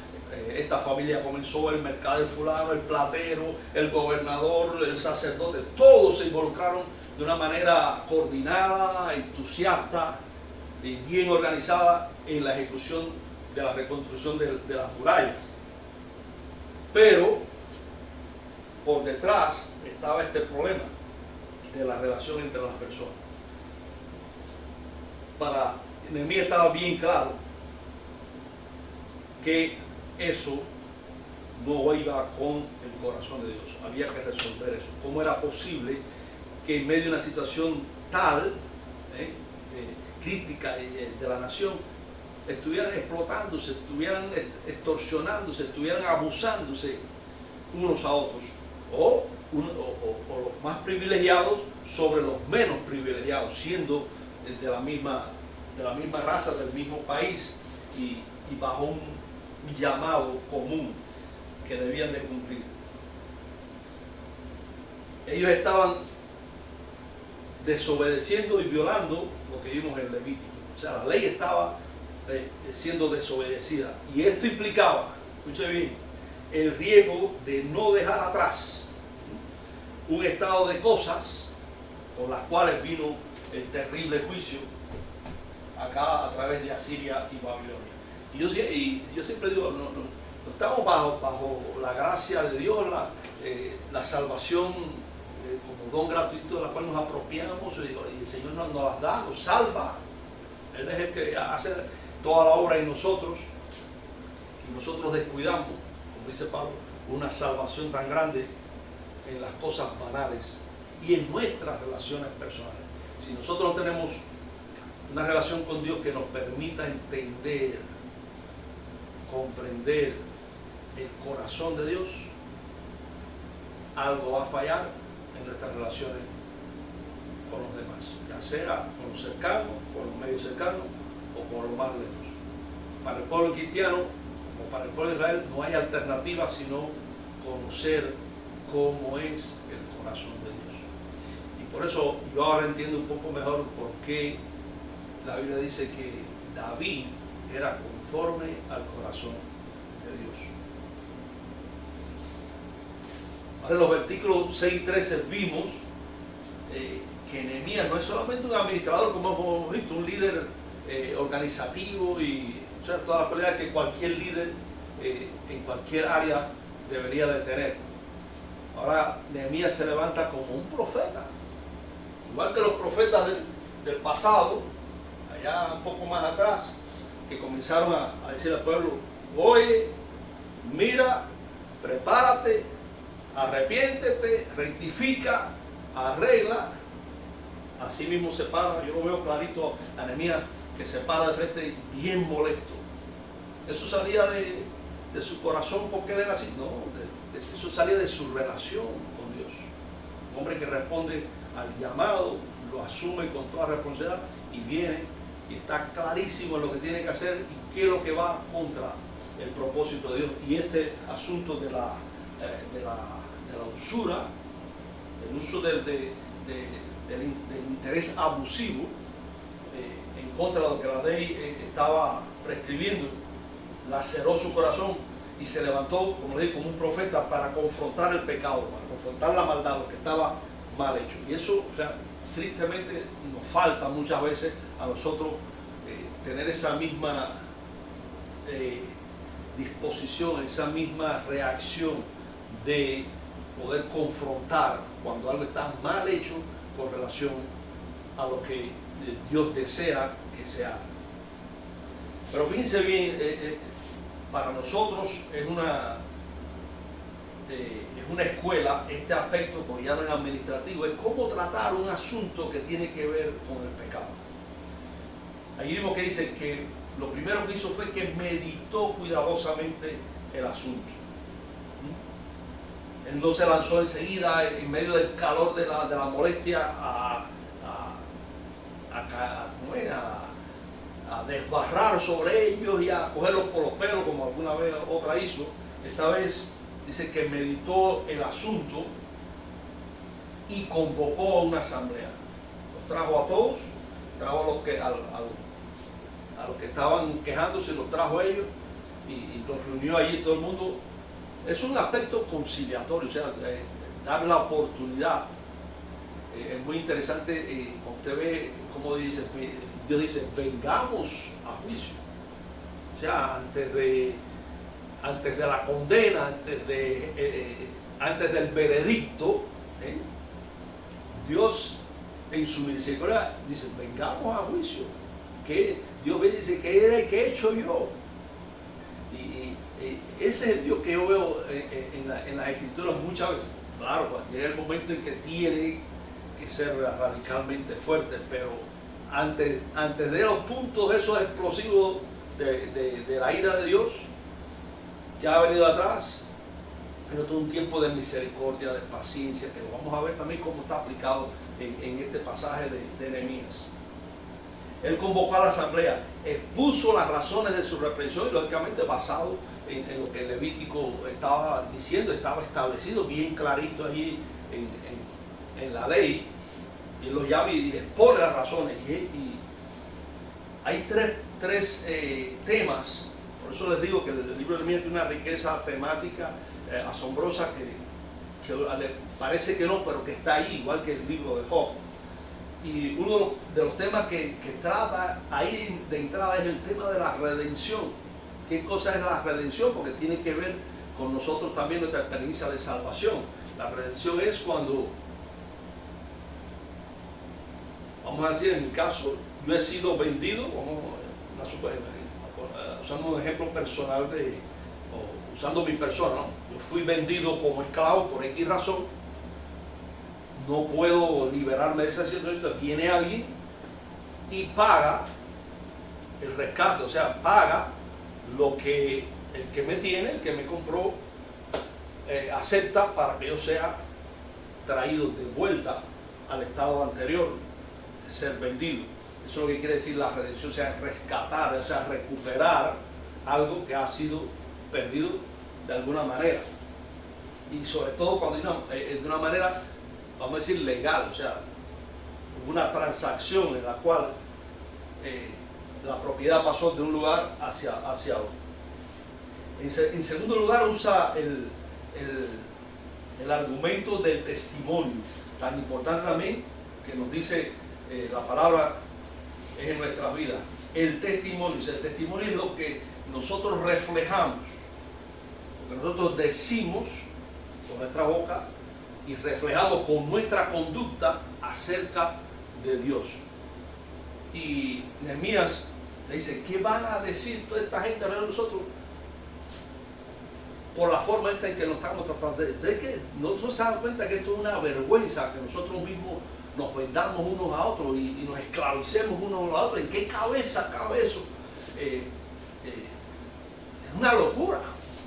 Speaker 1: Esta familia comenzó, el mercader fulano, el platero, el gobernador, el sacerdote, todos se involucraron de una manera coordinada, entusiasta y bien organizada en la ejecución de la reconstrucción de las murallas. Pero por detrás estaba este problema de la relación entre las personas. Para Nehemías estaba bien claro que eso no iba con el corazón de Dios. Había que resolver eso. ¿Cómo era posible que en medio de una situación tal, crítica de la nación, estuvieran explotándose, estuvieran extorsionándose, estuvieran abusándose unos a otros? O los más privilegiados sobre los menos privilegiados, siendo de la misma raza, del mismo país y bajo un llamado común que debían de cumplir. Ellos estaban desobedeciendo y violando lo que vimos en Levítico. O sea, la ley estaba siendo desobedecida. Y esto implicaba, escuche bien, el riesgo de no dejar atrás un estado de cosas con las cuales vino el terrible juicio acá a través de Asiria y Babilonia. Y yo siempre digo, no estamos bajo la gracia de Dios, la salvación como don gratuito de la cual nos apropiamos, y el Señor nos las da, nos salva. Él es el que hace toda la obra en nosotros, y nosotros descuidamos, como dice Pablo, una salvación tan grande en las cosas banales y en nuestras relaciones personales. Si nosotros no tenemos una relación con Dios que nos permita entender, comprender el corazón de Dios, algo va a fallar en nuestras relaciones con los demás, ya sea con los cercanos, con los medio cercanos o con los más lejos. Para el pueblo cristiano o para el pueblo de Israel no hay alternativa sino conocer cómo es el corazón de Dios. Y por eso yo ahora entiendo un poco mejor por qué la Biblia dice que David era conforme al corazón de Dios. Ahora en los versículos 6 y 13 vimos que Nehemías no es solamente un administrador, como hemos visto, un líder organizativo y todas las cualidades que cualquier líder en cualquier área debería de tener. Ahora Nehemías se levanta como un profeta, igual que los profetas del pasado, allá un poco más atrás, que comenzaron a decir al pueblo: oye, mira, prepárate, arrepiéntete, rectifica, arregla. Así mismo se para, yo lo veo clarito a Nehemías, que se para de frente bien molesto. Eso salía de su corazón porque él era así, no, eso salía de su relación con Dios. Un hombre que responde al llamado, lo asume con toda responsabilidad y viene y está clarísimo en lo que tiene que hacer y qué es lo que va contra el propósito de Dios. Y este asunto de la usura, el uso del interés abusivo en contra de lo que la ley estaba prescribiendo, laceró su corazón y se levantó, como le digo, como un profeta para confrontar el pecado, para confrontar la maldad, lo que estaba mal hecho. Y eso, tristemente, nos falta muchas veces a nosotros tener esa misma disposición, esa misma reacción de poder confrontar cuando algo está mal hecho con relación a lo que Dios desea que se haga. Pero fíjense bien, para nosotros es una escuela este aspecto, porque ya no es administrativo, es cómo tratar un asunto que tiene que ver con el pecado. Ahí vimos que dice que lo primero que hizo fue que meditó cuidadosamente el asunto. Él no se lanzó enseguida en medio del calor de la molestia a desbarrar sobre ellos y a cogerlos por los pelos como alguna vez otra hizo. Esta vez dice que meditó el asunto y convocó a una asamblea. Los trajo a todos, trajo a los que estaban quejándose, los trajo a ellos y los reunió allí todo el mundo. Es un aspecto conciliatorio, o sea, dar la oportunidad Es muy interesante cuando usted ve cómo dice, Dios dice, vengamos a juicio. O sea, antes de la condena, antes del veredicto, Dios en su misericordia dice, vengamos a juicio. Que Dios ve y dice, ¿qué he hecho yo? Y ese es el Dios que yo veo en las Escrituras muchas veces. Claro, llega el momento en que tiene que ser radicalmente fuerte, pero antes de los puntos esos explosivos de la ira de Dios, que ha venido atrás, pero todo un tiempo de misericordia, de paciencia, que lo vamos a ver también cómo está aplicado en este pasaje de Nehemías. Él convocó a la asamblea, expuso las razones de su reprensión y lógicamente basado en lo que el Levítico estaba diciendo, estaba establecido bien clarito allí en la ley, y lo llama y expone las razones. Y hay tres temas, por eso les digo que el libro de Nehemías tiene una riqueza temática asombrosa que le parece que no, pero que está ahí, igual que el libro de Job. Y uno de los temas que trata ahí de entrada es el tema de la redención. ¿Qué cosa es la redención? Porque tiene que ver con nosotros también, nuestra experiencia de salvación. La redención es cuando, vamos a decir, en mi caso, yo he sido vendido, usando un ejemplo personal, usando mi persona, ¿no? Yo fui vendido como esclavo por X razón. No puedo liberarme de esa situación. Viene alguien y paga el rescate, o sea, paga lo que el que me tiene, el que me compró, acepta para que yo sea traído de vuelta al estado anterior de ser vendido. Eso es lo que quiere decir la redención, o sea, rescatar, o sea, recuperar algo que ha sido perdido de alguna manera. Y sobre todo cuando de una manera, vamos a decir, legal, o sea, una transacción en la cual la propiedad pasó de un lugar hacia otro. En segundo lugar, usa el argumento del testimonio, tan importante también que nos dice la palabra es en nuestra vida. El testimonio es lo que nosotros reflejamos, lo que nosotros decimos con nuestra boca y reflejamos con nuestra conducta acerca de Dios. Y Nehemías le dice, ¿qué van a decir toda esta gente alrededor de nosotros por la forma esta en que nos estamos tratando? Es que nosotros se dan cuenta que esto es una vergüenza, que nosotros mismos nos vendamos unos a otros y nos esclavicemos unos a otros. ¿En qué cabeza cabe eso? Es una locura.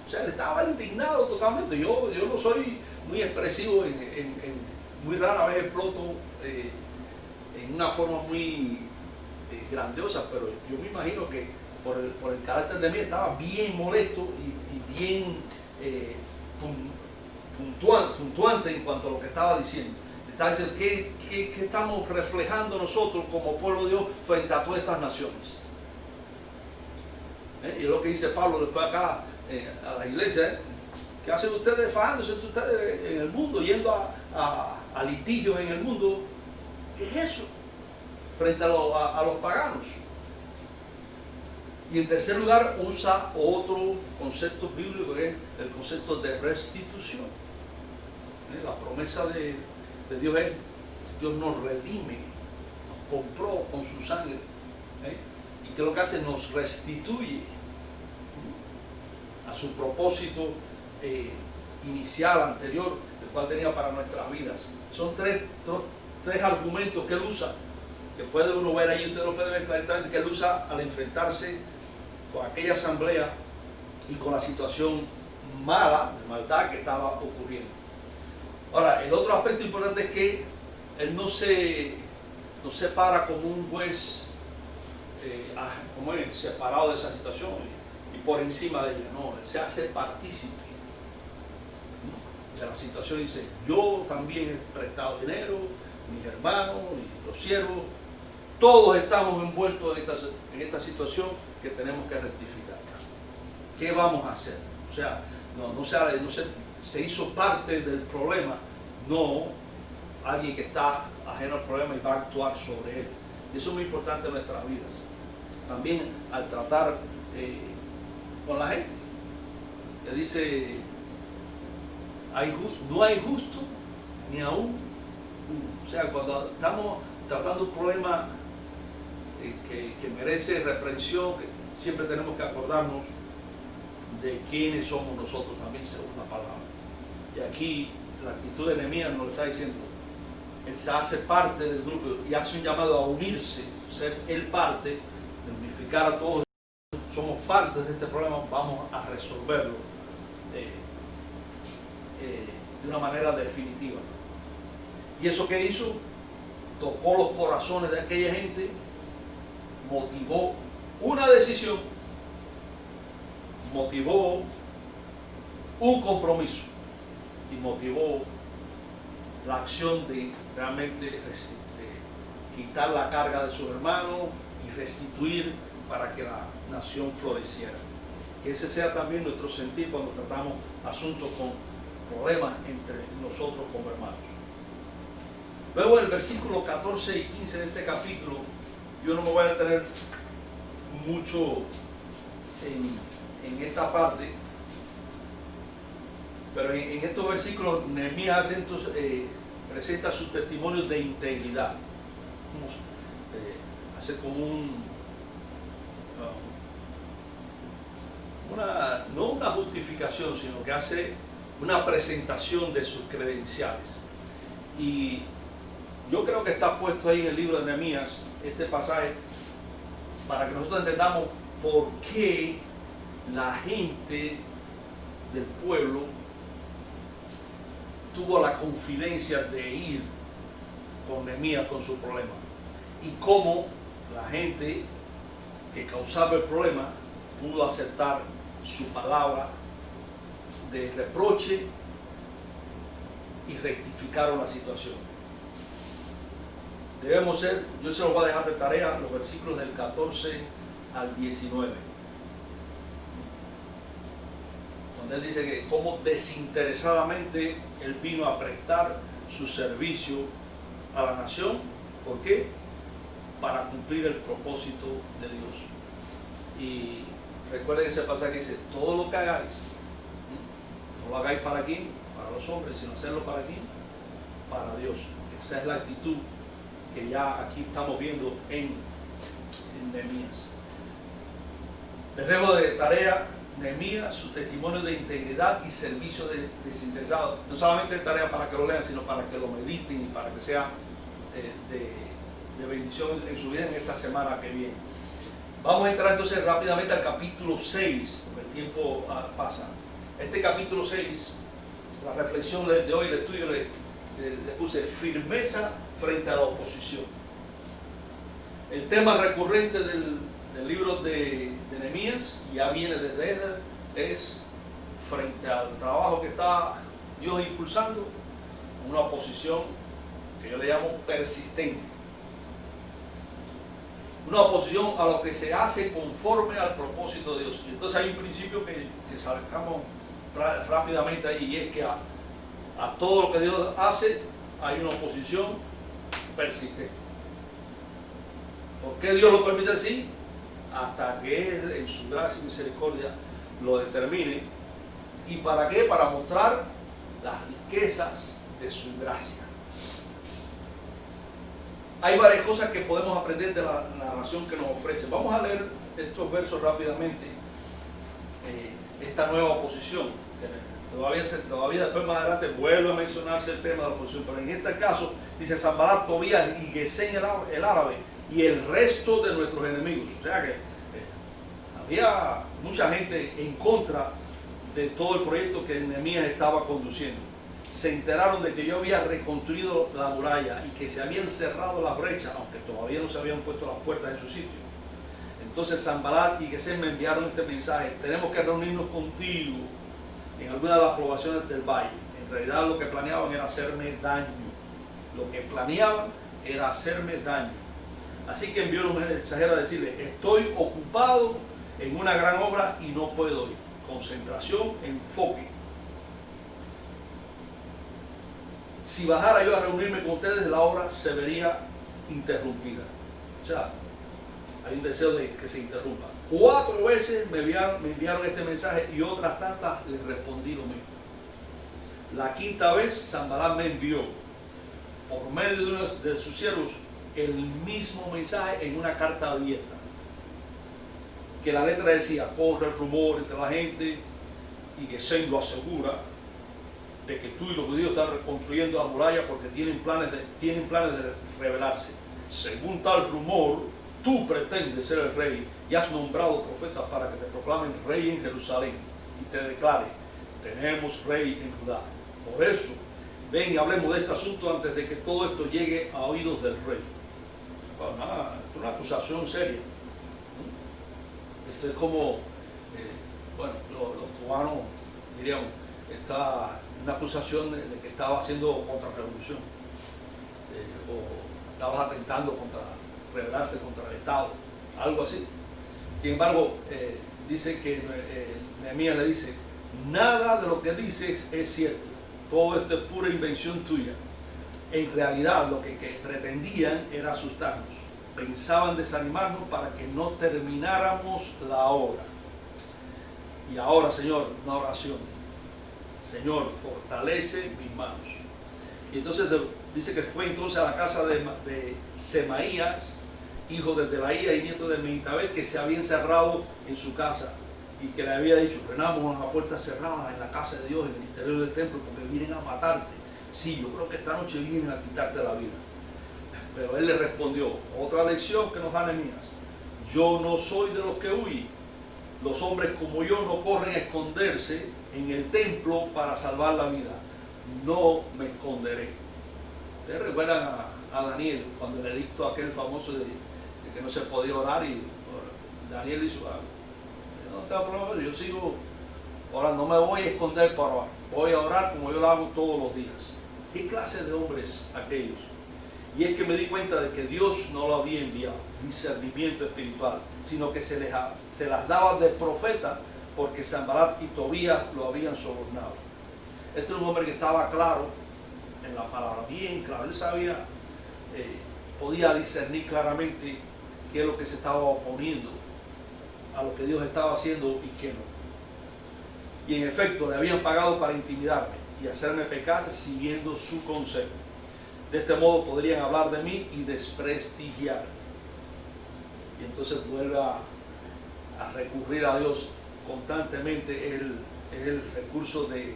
Speaker 1: O sea, él estaba indignado totalmente. Yo no soy muy expresivo, muy rara vez exploto en una forma muy grandiosa, pero yo me imagino que por el carácter de mí estaba bien molesto y bien puntuante en cuanto a lo que estaba diciendo. Estaba diciendo, ¿qué estamos reflejando nosotros como pueblo de Dios frente a todas estas naciones? Y es lo que dice Pablo después acá a la iglesia. ¿Qué hacen ustedes fajándose ustedes en el mundo, yendo a litigios en el mundo? ¿Qué es eso? Frente a los paganos. Y en tercer lugar, usa otro concepto bíblico que es el concepto de restitución. La promesa de Dios es, Dios nos redime, nos compró con su sangre. Y que lo que hace, nos restituye a su propósito inicial, anterior, el cual tenía para nuestras vidas. Son tres argumentos que él usa, que puede uno ver ahí, usted lo puede ver claramente, que él usa al enfrentarse con aquella asamblea y con la situación mala, de maldad que estaba ocurriendo. Ahora, el otro aspecto importante es que él no se para como un juez como es, separado de esa situación y por encima de ella. No, él se hace partícipe de la situación. Dice, yo también he prestado dinero, mis hermanos y los siervos, todos estamos envueltos en esta situación que tenemos que rectificar. ¿Qué vamos a hacer? O sea, no se hizo parte del problema, no, alguien que está ajeno al problema y va a actuar sobre él. Y eso es muy importante en nuestras vidas. También al tratar con la gente, que dice, no hay justo ni aún uno. O sea, cuando estamos tratando un problema que merece reprensión, siempre tenemos que acordarnos de quiénes somos nosotros también, según la palabra. Y aquí la actitud de Nehemías nos lo está diciendo. Él se hace parte del grupo y hace un llamado a unirse, ser él parte, de unificar a todos. Somos parte de este problema, vamos a resolverlo de una manera definitiva. ¿Y eso qué hizo? Tocó los corazones de aquella gente, motivó una decisión, motivó un compromiso y motivó la acción de realmente quitar la carga de sus hermanos y restituir para que la nación floreciera. Que ese sea también nuestro sentir cuando tratamos asuntos con problemas entre nosotros como hermanos. Luego el versículo 14 y 15 de este capítulo, yo no me voy a detener mucho en esta parte, pero en estos versículos Nehemías presenta sus testimonios de integridad. Hace como no una justificación, sino que hace una presentación de sus credenciales. Y yo creo que está puesto ahí en el libro de Nehemías, este pasaje, para que nosotros entendamos por qué la gente del pueblo tuvo la confidencia de ir con Nehemías con su problema, y cómo la gente que causaba el problema pudo aceptar su palabra de reproche y rectificaron la situación. Debemos ser, yo se los voy a dejar de tarea, los versículos del 14 al 19, donde él dice que cómo desinteresadamente él vino a prestar su servicio a la nación. ¿Por qué? Para cumplir el propósito de Dios. Y recuerden ese pasaje que dice, todo lo que hagáis, no lo hagáis para quién, para los hombres, sino hacerlo para quién, para Dios. Esa es la actitud que ya aquí estamos viendo en Nehemías. Les dejo de tarea Nehemías, su testimonio de integridad y servicio desinteresado. No solamente de tarea para que lo lean, sino para que lo mediten y para que sea de bendición en su vida en esta semana que viene. Vamos a entrar entonces rápidamente al capítulo 6, porque el tiempo pasa. Este capítulo 6, la reflexión de hoy, el estudio, le puse firmeza frente a la oposición. El tema recurrente del libro de Nehemías, ya viene desde él, es frente al trabajo que está Dios impulsando, una oposición que yo le llamo persistente. Una oposición a lo que se hace conforme al propósito de Dios. Y entonces hay un principio que sacamos rápidamente ahí, y es que a todo lo que Dios hace hay una oposición persistente. ¿Por qué Dios lo permite así? Hasta que Él en su gracia y misericordia lo determine. ¿Y para qué? Para mostrar las riquezas de su gracia. Hay varias cosas que podemos aprender de la narración que nos ofrece. Vamos a leer estos versos rápidamente. Esta nueva oposición. Todavía después más adelante vuelve a mencionarse el tema de la oposición, pero en este caso dice Sanbalat, Tobías y Gesem el árabe y el resto de nuestros enemigos. O sea que había mucha gente en contra de todo el proyecto que Nehemías estaba conduciendo. Se enteraron de que yo había reconstruido la muralla y que se habían cerrado las brechas, aunque todavía no se habían puesto las puertas en su sitio. Entonces Sanbalat y Gesem me enviaron este mensaje: tenemos que reunirnos contigo en alguna de las poblaciones del valle. En realidad lo que planeaban era hacerme daño. Lo que planeaban era hacerme daño. Así que envió un mensajero a decirle: estoy ocupado en una gran obra y no puedo ir. Concentración, enfoque. si bajara yo a reunirme con ustedes, la obra se vería interrumpida. O sea, hay un deseo de que se interrumpa. 4 veces me enviaron este mensaje y otras tantas les respondí lo mismo. La 5ª vez, Sanballat me envió por medio de uno de sus siervos el mismo mensaje en una carta abierta. Que la letra decía: corre el rumor entre la gente y Gesem lo asegura de que tú y los judíos están reconstruyendo la muralla porque tienen planes de rebelarse. Según tal rumor, tú pretendes ser el rey y has nombrado profetas para que te proclamen rey en Jerusalén y te declare: tenemos rey en Judá. Por eso, ven y hablemos de este asunto antes de que todo esto llegue a oídos del rey. Bueno, nada, esto es una acusación seria. Esto es como, bueno, los cubanos diríamos, está una acusación de que estaba haciendo contrarrevolución, o estabas atentando rebelarte contra el Estado, algo así. Sin embargo, dice que Nehemías le dice: nada de lo que dices es cierto, todo esto es pura invención tuya. En realidad lo que pretendían era asustarnos, pensaban desanimarnos para que no termináramos la obra. Y ahora, Señor, una oración: Señor, fortalece mis manos. Y entonces dice que fue entonces a la casa de Semaías, hijo de Delaía y nieto de Mehitabel, que se había encerrado en su casa y que le había dicho: frenamos a puertas cerradas en la casa de Dios, en el interior del templo, porque vienen a matarte. Sí, yo creo que esta noche vienen a quitarte la vida. Pero él le respondió, otra lección que nos da Nehemías: yo no soy de los que huyen. Los hombres como yo no corren a esconderse en el templo para salvar la vida. No me esconderé. Ustedes recuerdan a Daniel cuando el edicto aquel famoso de que no se podía orar, y Daniel dijo: no tengo problema, yo sigo orando, no me voy a esconder para orar, voy a orar como yo lo hago todos los días. ¿Qué clase de hombres aquellos? Y es que me di cuenta de que Dios no lo había enviado discernimiento espiritual, sino que se las daba de profeta, porque Sanballat y Tobías lo habían sobornado. Este era un hombre que estaba claro en la palabra, bien claro. Él sabía, podía discernir claramente qué es lo que se estaba oponiendo a lo que Dios estaba haciendo y qué no. Y en efecto le habían pagado para intimidarme y hacerme pecar siguiendo su consejo. De este modo podrían hablar de mí y desprestigiar. Y entonces vuelve a recurrir a Dios constantemente. Es el recurso de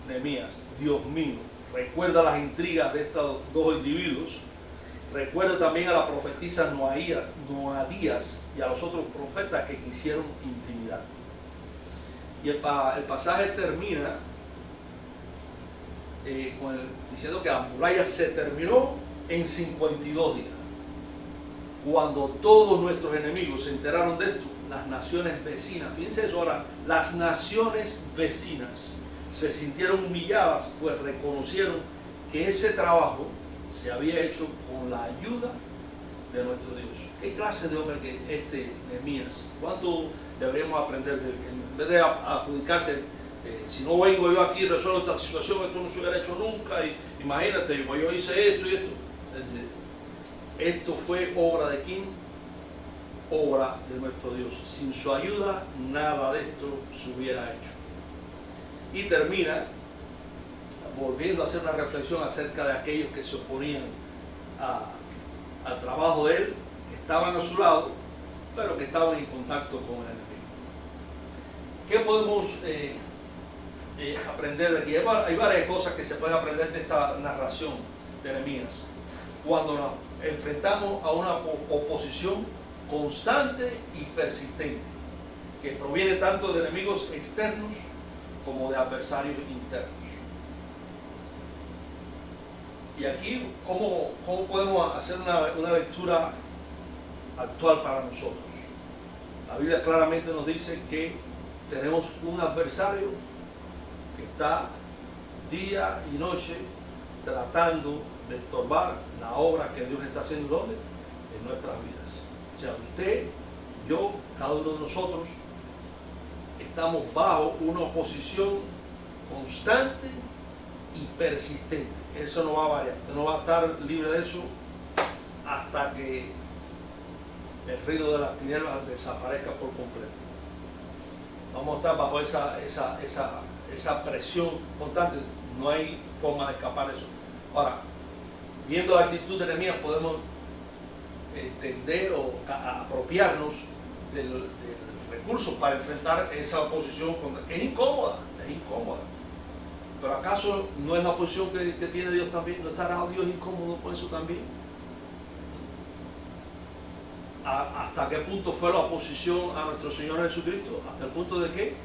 Speaker 1: Nehemías. Dios mío, recuerda las intrigas de estos 2 individuos. Recuerda también a la profetisa Noadías y a los otros profetas que quisieron intimidar. Y el pasaje termina diciendo que la muralla se terminó en 52 días. Cuando todos nuestros enemigos se enteraron de esto, las naciones vecinas, fíjense eso ahora, las naciones vecinas se sintieron humilladas, pues reconocieron que ese trabajo se había hecho con la ayuda de nuestro Dios. ¿Qué clase de hombre que Nehemías? ¿Cuánto deberíamos aprender de él? En vez de adjudicarse, si no vengo yo aquí y resuelvo esta situación, esto no se hubiera hecho nunca, y imagínate, yo hice esto y esto. Es decir, esto fue obra de ¿quién? Obra de nuestro Dios. Sin su ayuda, nada de esto se hubiera hecho. Y termina volviendo a hacer una reflexión acerca de aquellos que se oponían al trabajo de él, que estaban a su lado, pero que estaban en contacto con el enemigo. ¿Qué podemos aprender de aquí? Hay varias cosas que se pueden aprender de esta narración de Nehemías. Cuando nos enfrentamos a una oposición constante y persistente, que proviene tanto de enemigos externos como de adversarios internos. Y aquí, ¿cómo podemos hacer una lectura actual para nosotros? La Biblia claramente nos dice que tenemos un adversario que está día y noche tratando de estorbar la obra que Dios está haciendo ¿dónde? En nuestras vidas. O sea, usted, yo, cada uno de nosotros estamos bajo una oposición constante y persistente. Eso no va a variar. Usted no va a estar libre de eso hasta que el reino de las tinieblas desaparezca por completo. Vamos a estar bajo esa presión constante. No hay forma de escapar de eso. Ahora, viendo la actitud de Nehemías, podemos entender o apropiarnos del recurso para enfrentar esa oposición. Es incómoda, pero ¿acaso no es la posición que tiene Dios también? ¿No estará Dios incómodo por eso también? ¿Hasta qué punto fue la oposición a nuestro Señor Jesucristo? ¿Hasta el punto de qué?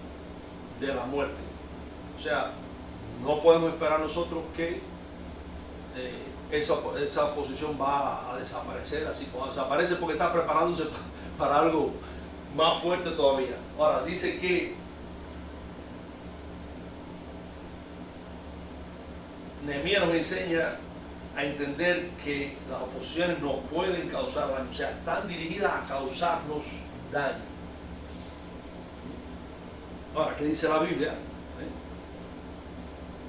Speaker 1: De la muerte. O sea, no podemos esperar nosotros que esa oposición va a desaparecer así como desaparece, porque está preparándose para algo más fuerte todavía. Ahora, dice que Nehemías nos enseña a entender que las oposiciones nos pueden causar daño, o sea, están dirigidas a causarnos daño. Ahora, ¿qué dice la Biblia?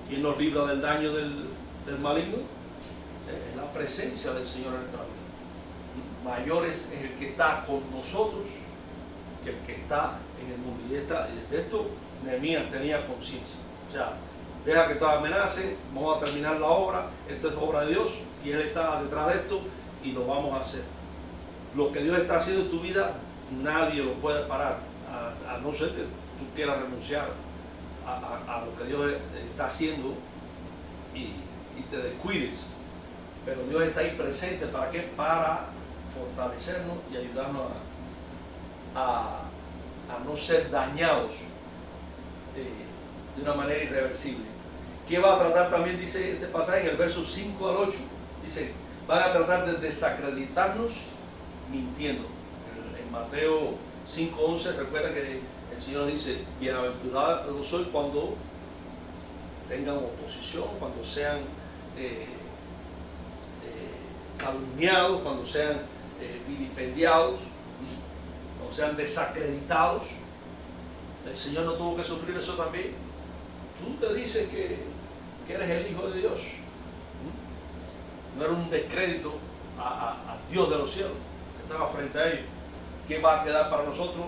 Speaker 1: ¿Quién nos libra del daño del maligno? Es la presencia del Señor en nuestra vida. Mayor es el que está con nosotros que el que está en el mundo. Y de esto Nehemías tenía conciencia. O sea, deja que todo amenace, vamos a terminar la obra, esto es obra de Dios y Él está detrás de esto y lo vamos a hacer. Lo que Dios está haciendo en tu vida, nadie lo puede parar, a no ser que tú quieras renunciar a lo que Dios está haciendo y te descuides. Pero Dios está ahí presente, ¿para qué? Para fortalecernos y ayudarnos a no ser dañados de una manera irreversible. ¿Qué va a tratar también? Dice este pasaje en el verso 5 al 8. Dice, van a tratar de desacreditarnos mintiendo. En Mateo 5:11 recuerda que el Señor dice, bienaventurados soy cuando tengan oposición, cuando sean calumniados, cuando sean vilipendiados, cuando sean desacreditados. El Señor no tuvo que sufrir eso también. Tú te dices que eres el Hijo de Dios. No era un descrédito a Dios de los cielos que estaba frente a ellos. ¿Qué va a quedar para nosotros?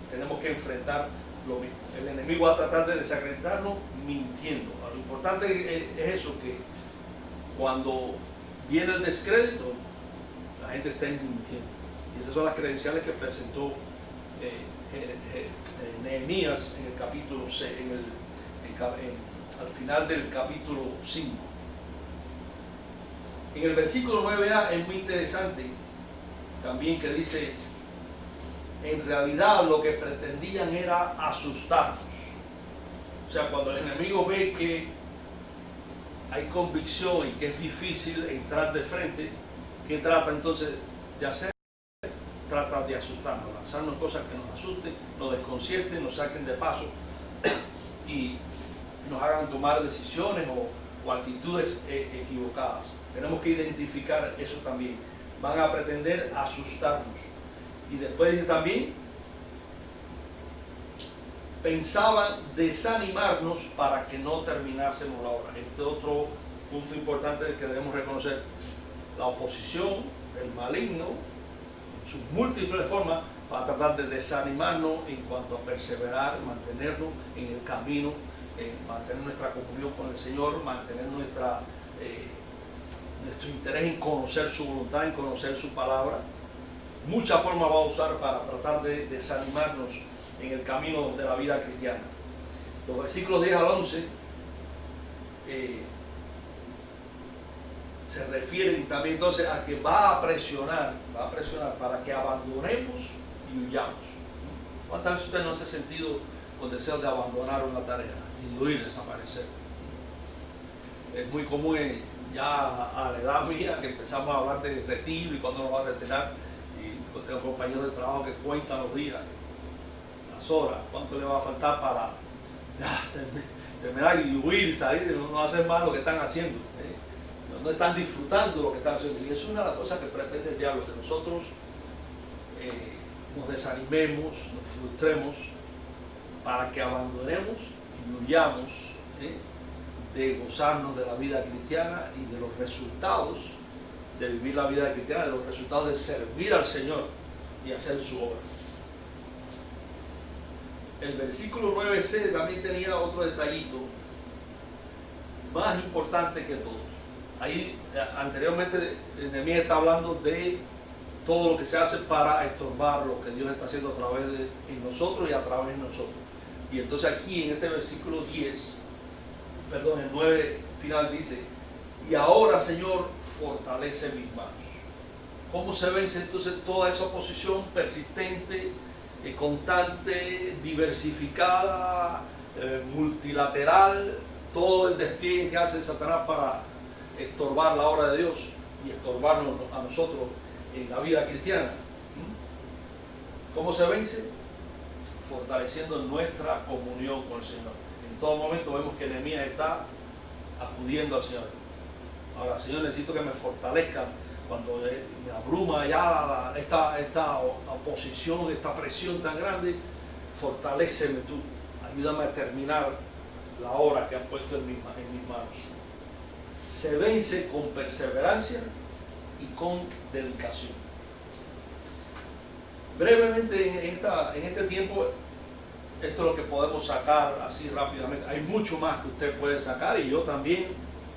Speaker 1: Tenemos que enfrentar lo mismo. El enemigo va a tratar de desacreditarnos mintiendo. Lo importante es eso, que cuando viene el descrédito, la gente está mintiendo. Y esas son las credenciales que presentó Nehemías en el capítulo 6, al final del capítulo 5. En el versículo 9a es muy interesante también, que dice, en realidad lo que pretendían era asustarnos. O sea, cuando el enemigo ve que hay convicción y que es difícil entrar de frente, ¿qué trata entonces de hacer? Trata de asustarnos, lanzarnos cosas que nos asusten, nos desconcierten, nos saquen de paso y nos hagan tomar decisiones o actitudes equivocadas. Tenemos que identificar eso también. Van a pretender asustarnos. Y después dice también, pensaban desanimarnos para que no terminásemos la obra. Este es otro punto importante que debemos reconocer. La oposición, el maligno, en sus múltiples formas, va a tratar de desanimarnos en cuanto a perseverar, mantenernos en el camino, mantener nuestra comunión con el Señor, mantener nuestro interés en conocer su voluntad, en conocer su palabra. Muchas formas va a usar para tratar de desanimarnos en el camino de la vida cristiana. Los versículos 10 al 11 se refieren también entonces a que va a presionar para que abandonemos y huyamos. ¿Cuántas veces usted no se ha sentido con deseo de abandonar una tarea y huir, desaparecer? Es muy común ya a la edad mía que empezamos a hablar de retiro y cuándo nos va a retirar, y tengo compañeros de trabajo que cuentan los días, las horas, cuánto le va a faltar para terminar y huir, salir, no hacer más lo que están haciendo. No están disfrutando lo que están haciendo. Y es una de las cosas que pretende el diablo, que nosotros nos desanimemos, nos frustremos, para que abandonemos y huyamos de gozarnos de la vida cristiana y de los resultados de vivir la vida cristiana, de los resultados de servir al Señor y hacer su obra. El versículo 9c también tenía otro detallito más importante que todos. Ahí anteriormente Nehemías está hablando de todo lo que se hace para estorbar lo que Dios está haciendo a través de nosotros y a través de nosotros. Y entonces aquí en este versículo el 9 final dice: y ahora, Señor, fortalece mis manos. ¿Cómo se vence entonces toda esa oposición persistente, constante, diversificada, multilateral, todo el despliegue que hace Satanás para estorbar la obra de Dios y estorbarnos a nosotros en la vida cristiana? ¿Cómo se vence? Fortaleciendo nuestra comunión con el Señor. En todo momento vemos que Nehemías está acudiendo al Señor. Ahora, Señor, necesito que me fortalezca cuando me abruma ya esta oposición, esta presión tan grande. Fortaléceme tú, ayúdame a terminar la obra que has puesto en mis manos. Se vence con perseverancia y con dedicación. Brevemente en este tiempo, esto es lo que podemos sacar así rápidamente. Hay mucho más que usted puede sacar, y yo también,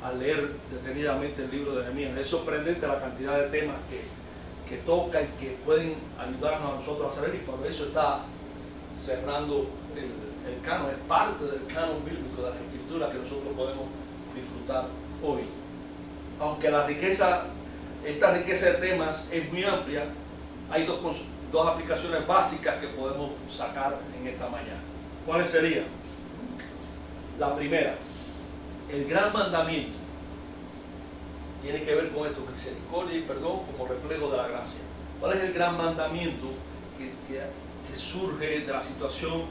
Speaker 1: al leer detenidamente el libro de Nehemías. Es sorprendente la cantidad de temas que toca y que pueden ayudarnos a nosotros a saber, y por eso está cerrando el canon. Es parte del canon bíblico de las escrituras que nosotros podemos disfrutar hoy. Aunque esta riqueza de temas es muy amplia, hay dos aplicaciones básicas que podemos sacar en esta mañana. ¿Cuáles serían? La primera: el gran mandamiento tiene que ver con esto, misericordia y perdón como reflejo de la gracia. ¿Cuál es el gran mandamiento que surge de la situación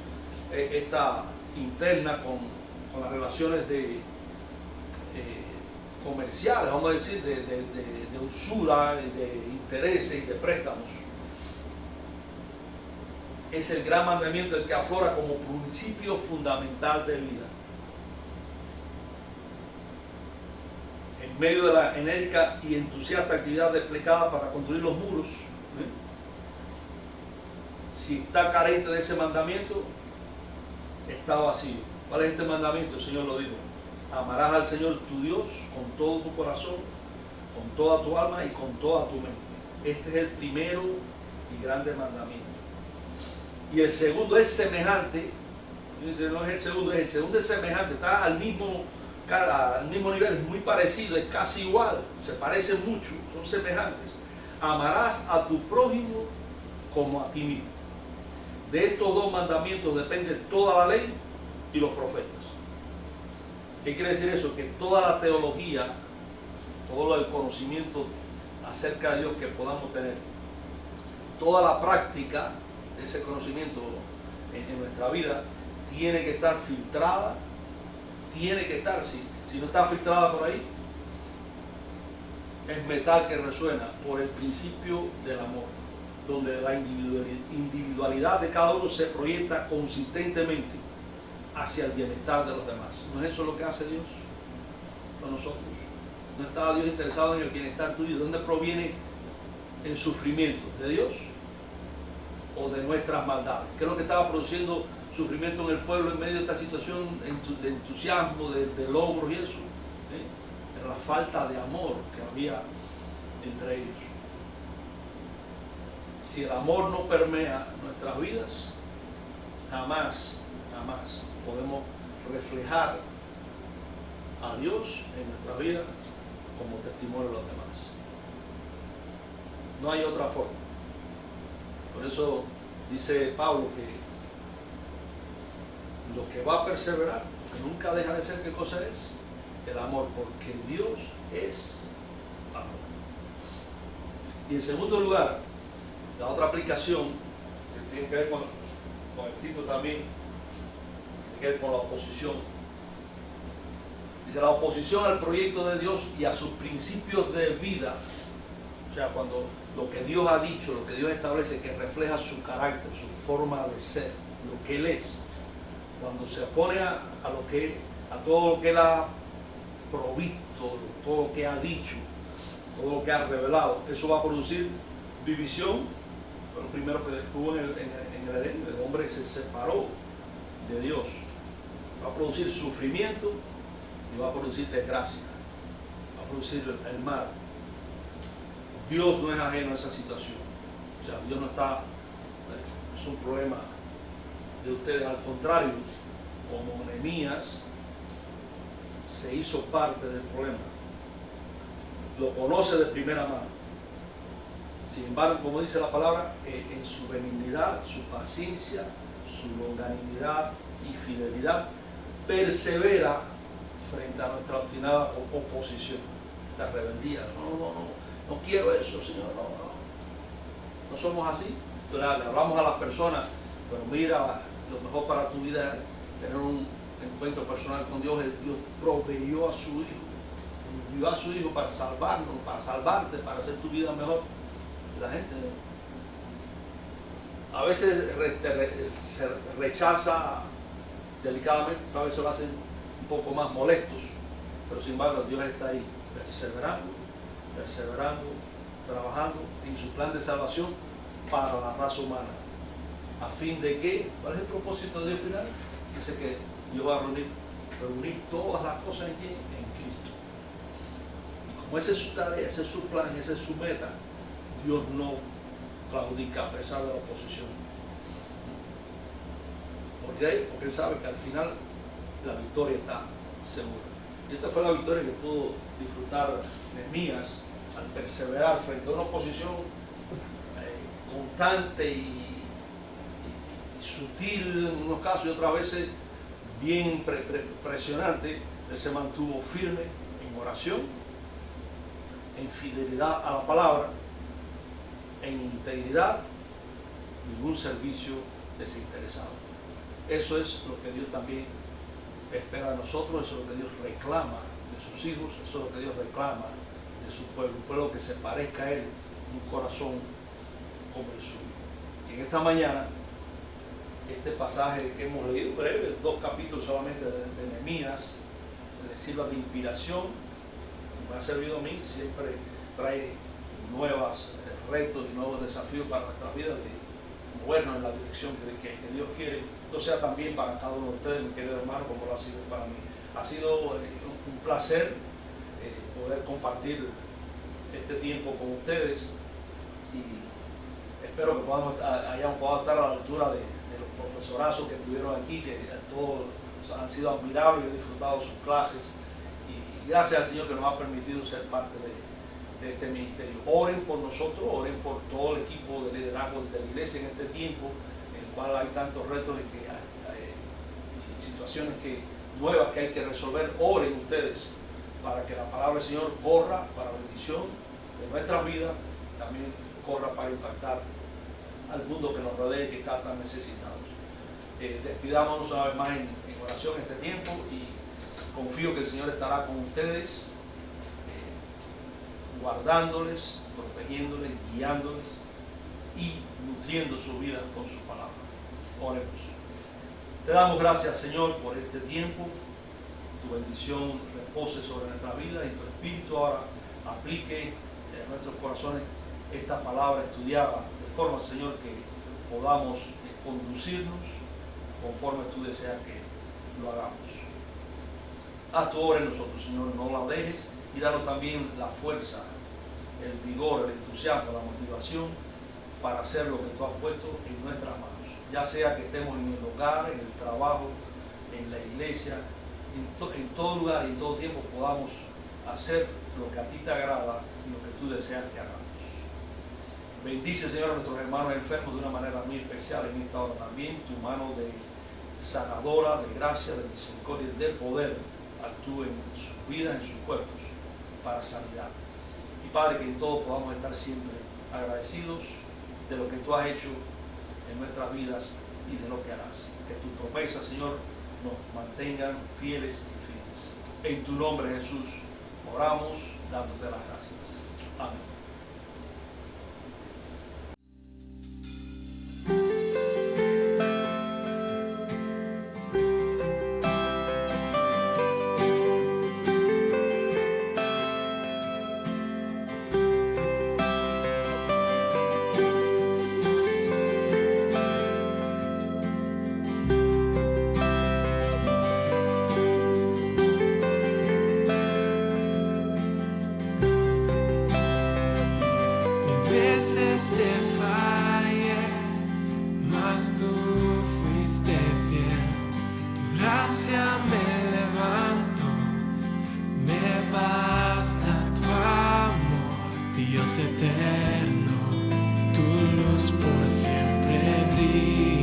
Speaker 1: esta interna con las relaciones comerciales, vamos a decir, de usura, de intereses y de préstamos? Es el gran mandamiento el que aflora como principio fundamental de vida. En medio de la enérgica y entusiasta actividad desplegada para construir los muros, si está carente de ese mandamiento, está vacío. ¿Cuál es este mandamiento? El Señor lo dijo: amarás al Señor tu Dios con todo tu corazón, con toda tu alma y con toda tu mente. Este es el primero y grande mandamiento. Y el segundo es semejante. No es el segundo, es semejante, está al mismo nivel, es muy parecido, es casi igual, se parecen mucho, son semejantes. Amarás a tu prójimo como a ti mismo. De estos dos mandamientos depende toda la ley y los profetas. ¿Qué quiere decir eso? Que toda la teología, todo el conocimiento acerca de Dios que podamos tener, toda la práctica de ese conocimiento en nuestra vida, tiene que estar filtrada, tiene que estar, si no está filtrada por ahí, es metal que resuena por el principio del amor, donde la individualidad de cada uno se proyecta consistentemente hacia el bienestar de los demás. ¿No es eso lo que hace Dios con nosotros? ¿No está Dios interesado en el bienestar tuyo? ¿De dónde proviene el sufrimiento? ¿De Dios o de nuestras maldades? ¿Qué es lo que estaba produciendo sufrimiento en el pueblo en medio de esta situación de entusiasmo, de logros y eso? Era la falta de amor que había entre ellos. Si el amor no permea nuestras vidas, jamás podemos reflejar a Dios en nuestra vida como testimonio de los demás. No hay otra forma. Por eso dice Pablo que lo que va a perseverar, que nunca deja de ser, ¿qué cosa es? El amor, porque Dios es amor. Y en segundo lugar, la otra aplicación que tiene que ver con el título también, tiene que ver con la oposición. Dice: la oposición al proyecto de Dios y a sus principios de vida. O sea, cuando lo que Dios ha dicho, lo que Dios establece, que refleja su carácter, su forma de ser, lo que Él es, cuando se opone a todo lo que Él ha provisto, todo lo que ha dicho, todo lo que ha revelado. Eso va a producir división. Fue lo primero que hubo en el Edén. El hombre se separó de Dios. Va a producir sufrimiento y va a producir desgracia. Va a producir el mal. Dios no es ajeno a esa situación. O sea, Dios no está, es un problema de ustedes. Al contrario, como Nehemías se hizo parte del problema, lo conoce de primera mano. Sin embargo, como dice la palabra, en su benignidad, su paciencia, su longanimidad y fidelidad, persevera frente a nuestra obstinada oposición, esta rebeldía. No quiero eso, Señor, no somos así. Le hablamos a las personas, pero mira, lo mejor para tu vida es tener un encuentro personal con Dios. Dios proveyó a su Hijo, envió a su Hijo para salvarnos, para salvarte, para hacer tu vida mejor. La gente a veces se rechaza delicadamente, a veces lo hacen un poco más molestos, pero sin embargo Dios está ahí perseverando, trabajando en su plan de salvación para la raza humana, a fin de que, ¿cuál es el propósito de Dios final? Dice que Dios va a reunir todas las cosas en quién, en Cristo. Y como esa es su tarea, ese es su plan, esa es su meta, Dios no claudica a pesar de la oposición. ¿Por qué? Porque Él sabe que al final la victoria está segura. Y esa fue la victoria que pudo disfrutar Nehemías al perseverar frente a una oposición constante y sutil en unos casos y otras veces bien presionante. Él se mantuvo firme en oración, en fidelidad a la palabra, en integridad y un servicio desinteresado. Eso es lo que Dios también espera de nosotros, eso es lo que Dios reclama de sus hijos, eso es lo que Dios reclama de su pueblo, un pueblo que se parezca a Él, un corazón como el suyo. Y en esta mañana, este pasaje que hemos leído, breve, 2 capítulos solamente de Nehemías, le sirva de inspiración, me ha servido a mí, siempre trae nuevos retos y nuevos desafíos para nuestra vida, de movernos en la dirección que Dios quiere. Esto sea también para cada uno de ustedes, mi querido hermano, como lo ha sido para mí. Ha sido un placer poder compartir este tiempo con ustedes y espero que podamos estar a la altura de los profesorazos que estuvieron aquí, que todos han sido admirables y he disfrutado sus clases. Y gracias al Señor que nos ha permitido ser parte de este ministerio. Oren por nosotros, oren por todo el equipo de liderazgo de la iglesia en este tiempo, en el cual hay tantos retos y que hay situaciones nuevas que hay que resolver. Oren ustedes para que la palabra del Señor corra para bendición de nuestras vidas, también corra para impactar al mundo que nos rodea y que está tan necesitados. Despidámonos una vez más en oración este tiempo y confío que el Señor estará con ustedes, guardándoles, protegiéndoles, guiándoles y nutriendo su vida con su palabra. Oremos. Te damos gracias, Señor, por este tiempo. Tu bendición repose sobre nuestra vida y tu Espíritu ahora aplique en nuestros corazones esta palabra estudiada de forma, Señor, que podamos conducirnos conforme tú deseas que lo hagamos. Haz tu obra en nosotros, Señor, no la dejes y danos también la fuerza, el vigor, el entusiasmo, la motivación para hacer lo que tú has puesto en nuestras manos. Ya sea que estemos en el hogar, en el trabajo, en la iglesia, en todo lugar y en todo tiempo podamos hacer lo que a ti te agrada y lo que tú deseas que hagamos. Bendice, Señor, a nuestros hermanos enfermos de una manera muy especial en esta hora también. Tu mano de sanadora, de gracia, de misericordia, de poder actúe en sus vidas, en sus cuerpos, para sanidad. Y Padre, que en todo podamos estar siempre agradecidos de lo que tú has hecho en nuestras vidas y de lo que harás. Que tus promesas, Señor, nos mantengan fieles y firmes. En tu nombre, Jesús, oramos dándote las gracias. Amén.
Speaker 2: gracia me levanto, me basta tu amor, Dios eterno, tu luz por siempre brilla.